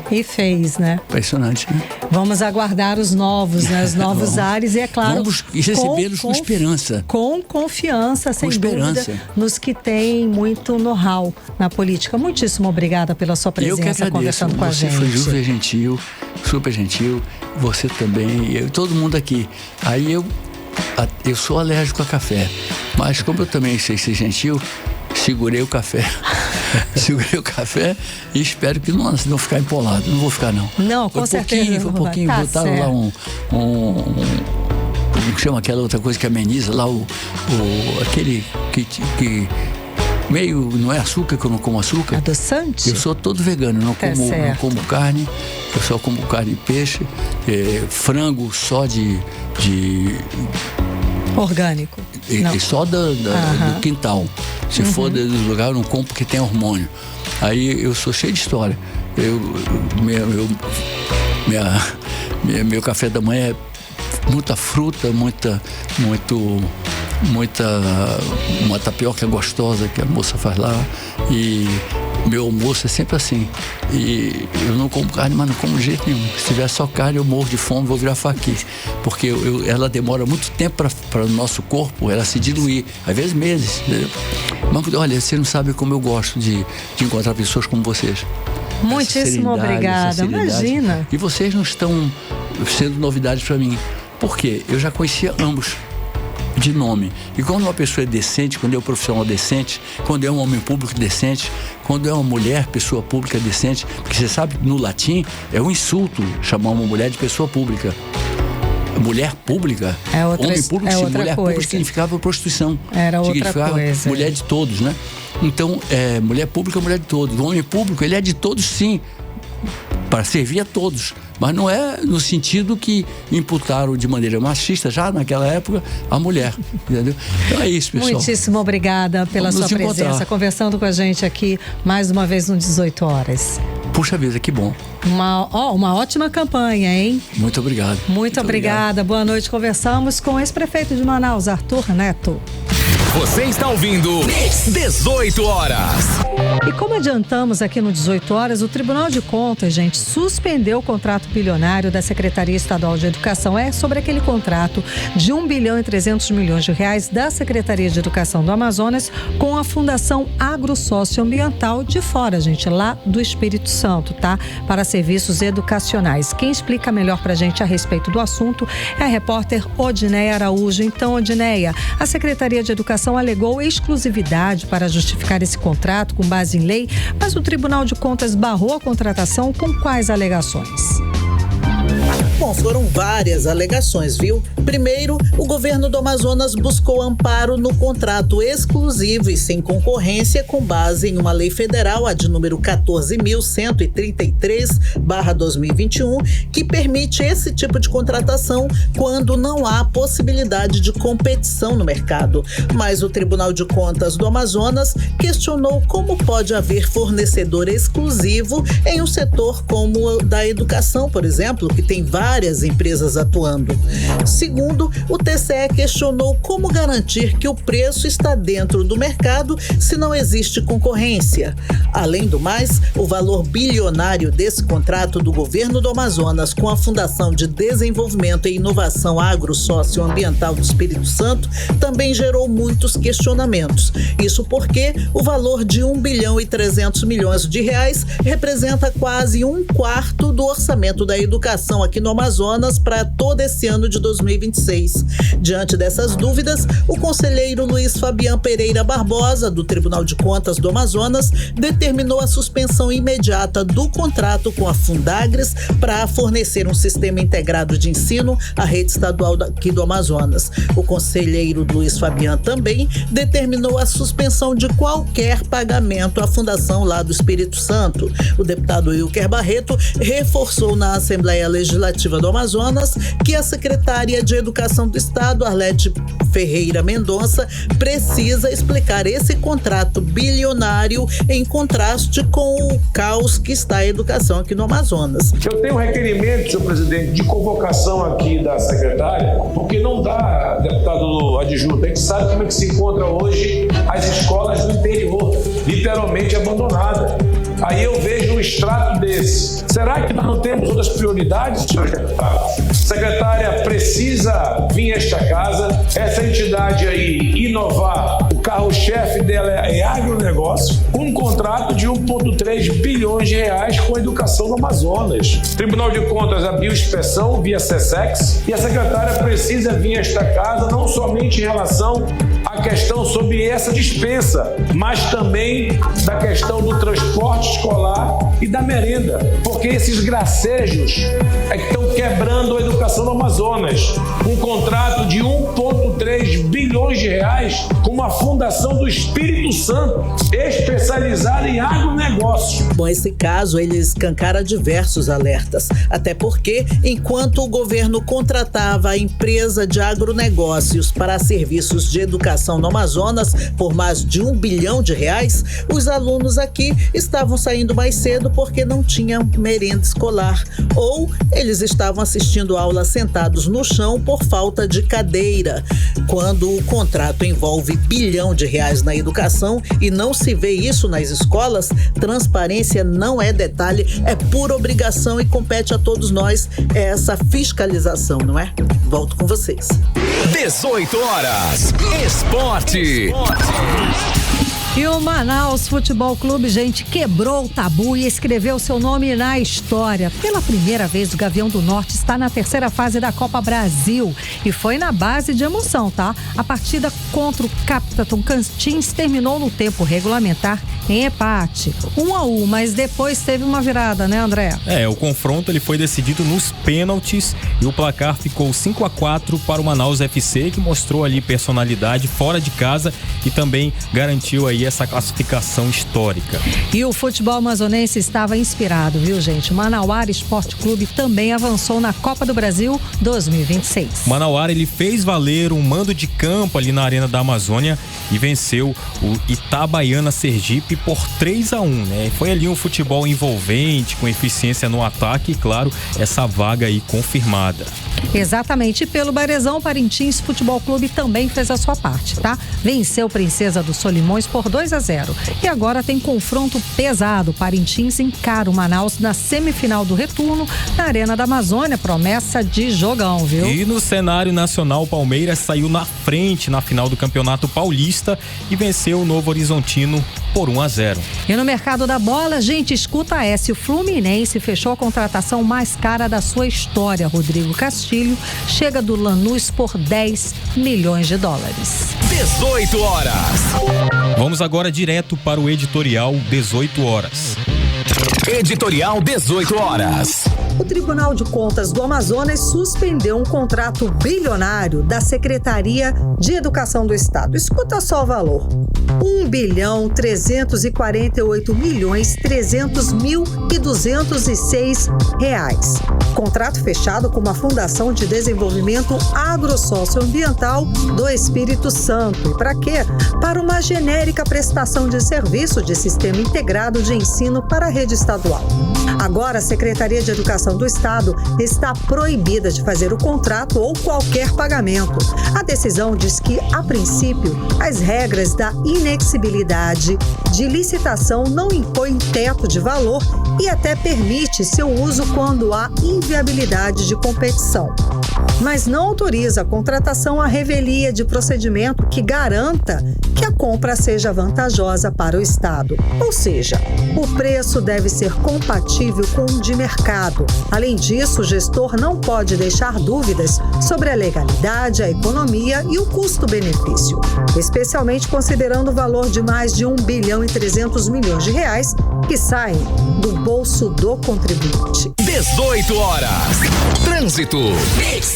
S2: E fez, né?
S4: Impressionante, né?
S2: Vamos aguardar os novos, né? Os novos ares e, é claro...
S4: Vamos recebê-los com esperança.
S2: Com confiança, sem dúvida, nos que têm muito know-how na política. Muitíssimo obrigada pela sua presença conversando com a gente.
S4: Você foi super gentil. Você também, todo mundo aqui. Aí eu sou alérgico a café, mas como eu também sei ser gentil, segurei o café e espero que não ficar empolado. Não vou ficar, não.
S2: Não, com certeza.
S4: Foi um pouquinho, botaram lá como chama aquela outra coisa que ameniza lá, aquele que meio, não é açúcar, que eu não como açúcar.
S2: Adoçante?
S4: Eu sou todo vegano, não como carne, eu só como carne e peixe, frango só de
S2: orgânico.
S4: E só do quintal. Se for do lugar, eu não como porque tem hormônio. Aí eu sou cheio de história. Meu café da manhã é muita fruta, uma tapioca gostosa que a moça faz lá. E Meu almoço é sempre assim. E eu não como carne, mas não como de jeito nenhum. Se tiver só carne, eu morro de fome, vou virar faqui. Porque ela demora muito tempo para o nosso corpo, ela se diluir. Às vezes meses, entendeu? Mas olha, você não sabe como eu gosto de encontrar pessoas como vocês.
S2: Muitíssimo obrigada. Imagina.
S4: E vocês não estão sendo novidades para mim. Por quê? Eu já conhecia ambos de nome. E quando uma pessoa é decente, quando é um profissional decente, quando é um homem público decente, quando é uma mulher, pessoa pública decente, porque você sabe que no latim é um insulto chamar uma mulher de pessoa pública. Mulher pública, homem público, mulher pública significava prostituição.
S2: Era outra coisa.
S4: Mulher de todos, né? Então, mulher pública é mulher de todos. O homem público, ele é de todos, sim, para servir a todos. Mas não é no sentido que imputaram de maneira machista, já naquela época, a mulher. Entendeu? Então é isso, pessoal.
S2: Muitíssimo obrigada pela sua presença, conversando com a gente aqui mais uma vez no 18 horas.
S4: Puxa vida, que bom.
S2: Uma ótima campanha, hein?
S4: Muito obrigado.
S2: Muito obrigada. Boa noite. Conversamos com o ex-prefeito de Manaus, Arthur Neto.
S1: Você está ouvindo 18 horas.
S2: E como adiantamos aqui no 18 horas, o Tribunal de Contas, gente, suspendeu o contrato bilionário da Secretaria Estadual de Educação. É sobre aquele contrato de 1 bilhão e 300 milhões de reais da Secretaria de Educação do Amazonas com a Fundação Agrosocioambiental de fora, gente, lá do Espírito Santo, tá? Para serviços educacionais. Quem explica melhor pra gente a respeito do assunto é a repórter Odineia Araújo. Então, Odineia, a Secretaria de Educação alegou exclusividade para justificar esse contrato com base em lei, mas o Tribunal de Contas barrou a contratação com quais alegações?
S5: Bom, foram várias alegações, viu? Primeiro, o governo do Amazonas buscou amparo no contrato exclusivo e sem concorrência com base em uma lei federal, a de número 14.133/2021, que permite esse tipo de contratação quando não há possibilidade de competição no mercado. Mas o Tribunal de Contas do Amazonas questionou como pode haver fornecedor exclusivo em um setor como o da educação, por exemplo, que tem várias empresas atuando. Segundo, o TCE questionou como garantir que o preço está dentro do mercado se não existe concorrência. Além do mais, o valor bilionário desse contrato do governo do Amazonas com a Fundação de Desenvolvimento e Inovação Agrosocioambiental do Espírito Santo também gerou muitos questionamentos. Isso porque o valor de 1 bilhão e 300 milhões de reais representa quase 1/4 do orçamento da educação aqui no Amazonas para todo esse ano de 2026. Diante dessas dúvidas, o conselheiro Luiz Fabian Pereira Barbosa, do Tribunal de Contas do Amazonas, determinou a suspensão imediata do contrato com a Fundagres para fornecer um sistema integrado de ensino à rede estadual aqui do Amazonas. O conselheiro Luiz Fabian também determinou a suspensão de qualquer pagamento à Fundação lá do Espírito Santo. O deputado Wilker Barreto reforçou na Assembleia Legislativa do Amazonas que a secretária de Educação do Estado, Arlete Ferreira Mendonça, precisa explicar esse contrato bilionário em contraste com o caos que está a educação aqui no Amazonas.
S6: Eu tenho um requerimento, senhor presidente, de convocação aqui da secretária, porque não dá, deputado adjunto, a gente sabe como é que se encontra hoje as escolas do interior, literalmente abandonadas. Aí eu vejo um extrato desse. Será que nós não temos outras prioridades, senhor deputado? A secretária precisa vir a esta casa, essa entidade aí inovar. O carro-chefe dela é agronegócio, com um contrato de 1,3 bilhões de reais com a educação do Amazonas. Tribunal de Contas abriu inspeção via SESEX e a secretária precisa vir a esta casa não somente em relação à questão sobre essa dispensa, mas também da questão do transporte escolar e da merenda, porque esses gracejos é que estão quebrando a educação do Amazonas. Um contrato de 1,3 bilhões de reais com uma fundação do Espírito Santo, especializada em agronegócio.
S5: Bom, esse caso, ele escancara diversos alertas, até porque, enquanto o governo contratava a empresa de agronegócios para serviços de educação no Amazonas por mais de 1 bilhão de reais, os alunos aqui estavam saindo mais cedo porque não tinham merenda escolar, ou eles estavam assistindo aula sentados no chão por falta de cadeira. Quando o contrato envolve bilhão de reais na educação e não se vê isso nas escolas, transparência não é detalhe, é pura obrigação e compete a todos nós essa fiscalização, não é? Volto com vocês.
S1: 18 horas. Esporte.
S2: E o Manaus Futebol Clube, gente, quebrou o tabu e escreveu seu nome na história. Pela primeira vez, o Gavião do Norte está na terceira fase da Copa Brasil. E foi na base de emoção, tá? A partida contra o Capitão Cantins terminou no tempo regulamentar em empate, 1-1, mas depois teve uma virada, né, André?
S3: O confronto ele foi decidido nos pênaltis e o placar ficou 5-4 para o Manaus FC, que mostrou ali personalidade fora de casa e também garantiu aí essa classificação histórica.
S2: E o futebol amazonense estava inspirado, viu, gente? O Manauara Esporte Clube também avançou na Copa do Brasil 2026.
S3: O Manauara, ele fez valer um mando de campo ali na Arena da Amazônia e venceu o Itabaiana Sergipe por 3-1, né? Foi ali um futebol envolvente, com eficiência no ataque e, claro, essa vaga aí confirmada.
S2: Exatamente. E pelo Barezão, Parintins Futebol Clube também fez a sua parte, tá? Venceu Princesa dos Solimões por 2-0. E agora tem confronto pesado. Parintins encara o Manaus na semifinal do retorno na Arena da Amazônia. Promessa de jogão, viu?
S3: E no cenário nacional, o Palmeiras saiu na frente na final do Campeonato Paulista e venceu o Novo Horizontino por 1-0.
S2: E no mercado da bola, gente, escuta essa. O Fluminense fechou a contratação mais cara da sua história. Rodrigo Castilho chega do Lanús por 10 milhões de dólares.
S1: 18 horas.
S3: Vamos agora direto para o editorial 18 horas.
S1: Editorial 18 horas.
S2: O Tribunal de Contas do Amazonas suspendeu um contrato bilionário da Secretaria de Educação do Estado. Escuta só o valor: R$1.348.300.206. Contrato fechado com uma Fundação de Desenvolvimento Agrosocioambiental do Espírito Santo. E para quê? Para uma genérica prestação de serviço de sistema integrado de ensino para a rede estadual. Agora, a Secretaria de Educação do Estado está proibida de fazer o contrato ou qualquer pagamento. A decisão diz que, a princípio, as regras da inexigibilidade de licitação não impõem teto de valor e até permite seu uso quando há inviabilidade de competição, mas não autoriza a contratação à revelia de procedimento que garanta que a compra seja vantajosa para o Estado. Ou seja, o preço deve ser compatível com o de mercado. Além disso, o gestor não pode deixar dúvidas sobre a legalidade, a economia e o custo-benefício, especialmente considerando o valor de mais de R$1,3 bilhão que saem do bolso do contribuinte.
S1: 18 horas. Trânsito.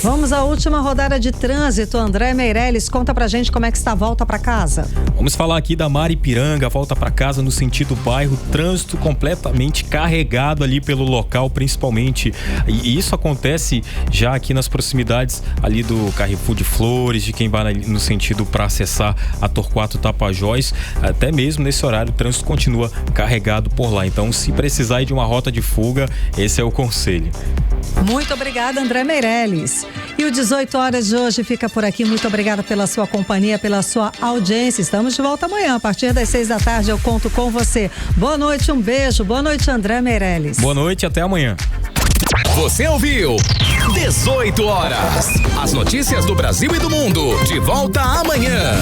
S2: Vamos à última rodada de trânsito. André Meirelles, conta pra gente como é que está a volta pra casa.
S3: Vamos falar aqui da Maripiranga, volta pra casa no sentido bairro, trânsito completamente carregado ali pelo local, principalmente. E isso acontece já aqui nas proximidades ali do Carrefour de Flores, de quem vai no sentido para acessar a Torquato Tapajós. Até mesmo nesse horário o trânsito continua carregado por lá. Então, se precisar de uma rota de fuga, esse é o conselho.
S2: Muito obrigada, André Meirelles. E o 18 horas de hoje fica por aqui. Muito obrigada pela sua companhia, pela sua audiência. Estamos de volta amanhã, a partir das 6 da tarde. Eu conto com você. Boa noite, um beijo. Boa noite, André Meirelles.
S3: Boa noite, até amanhã.
S1: Você ouviu 18 horas. As notícias do Brasil e do mundo. De volta amanhã.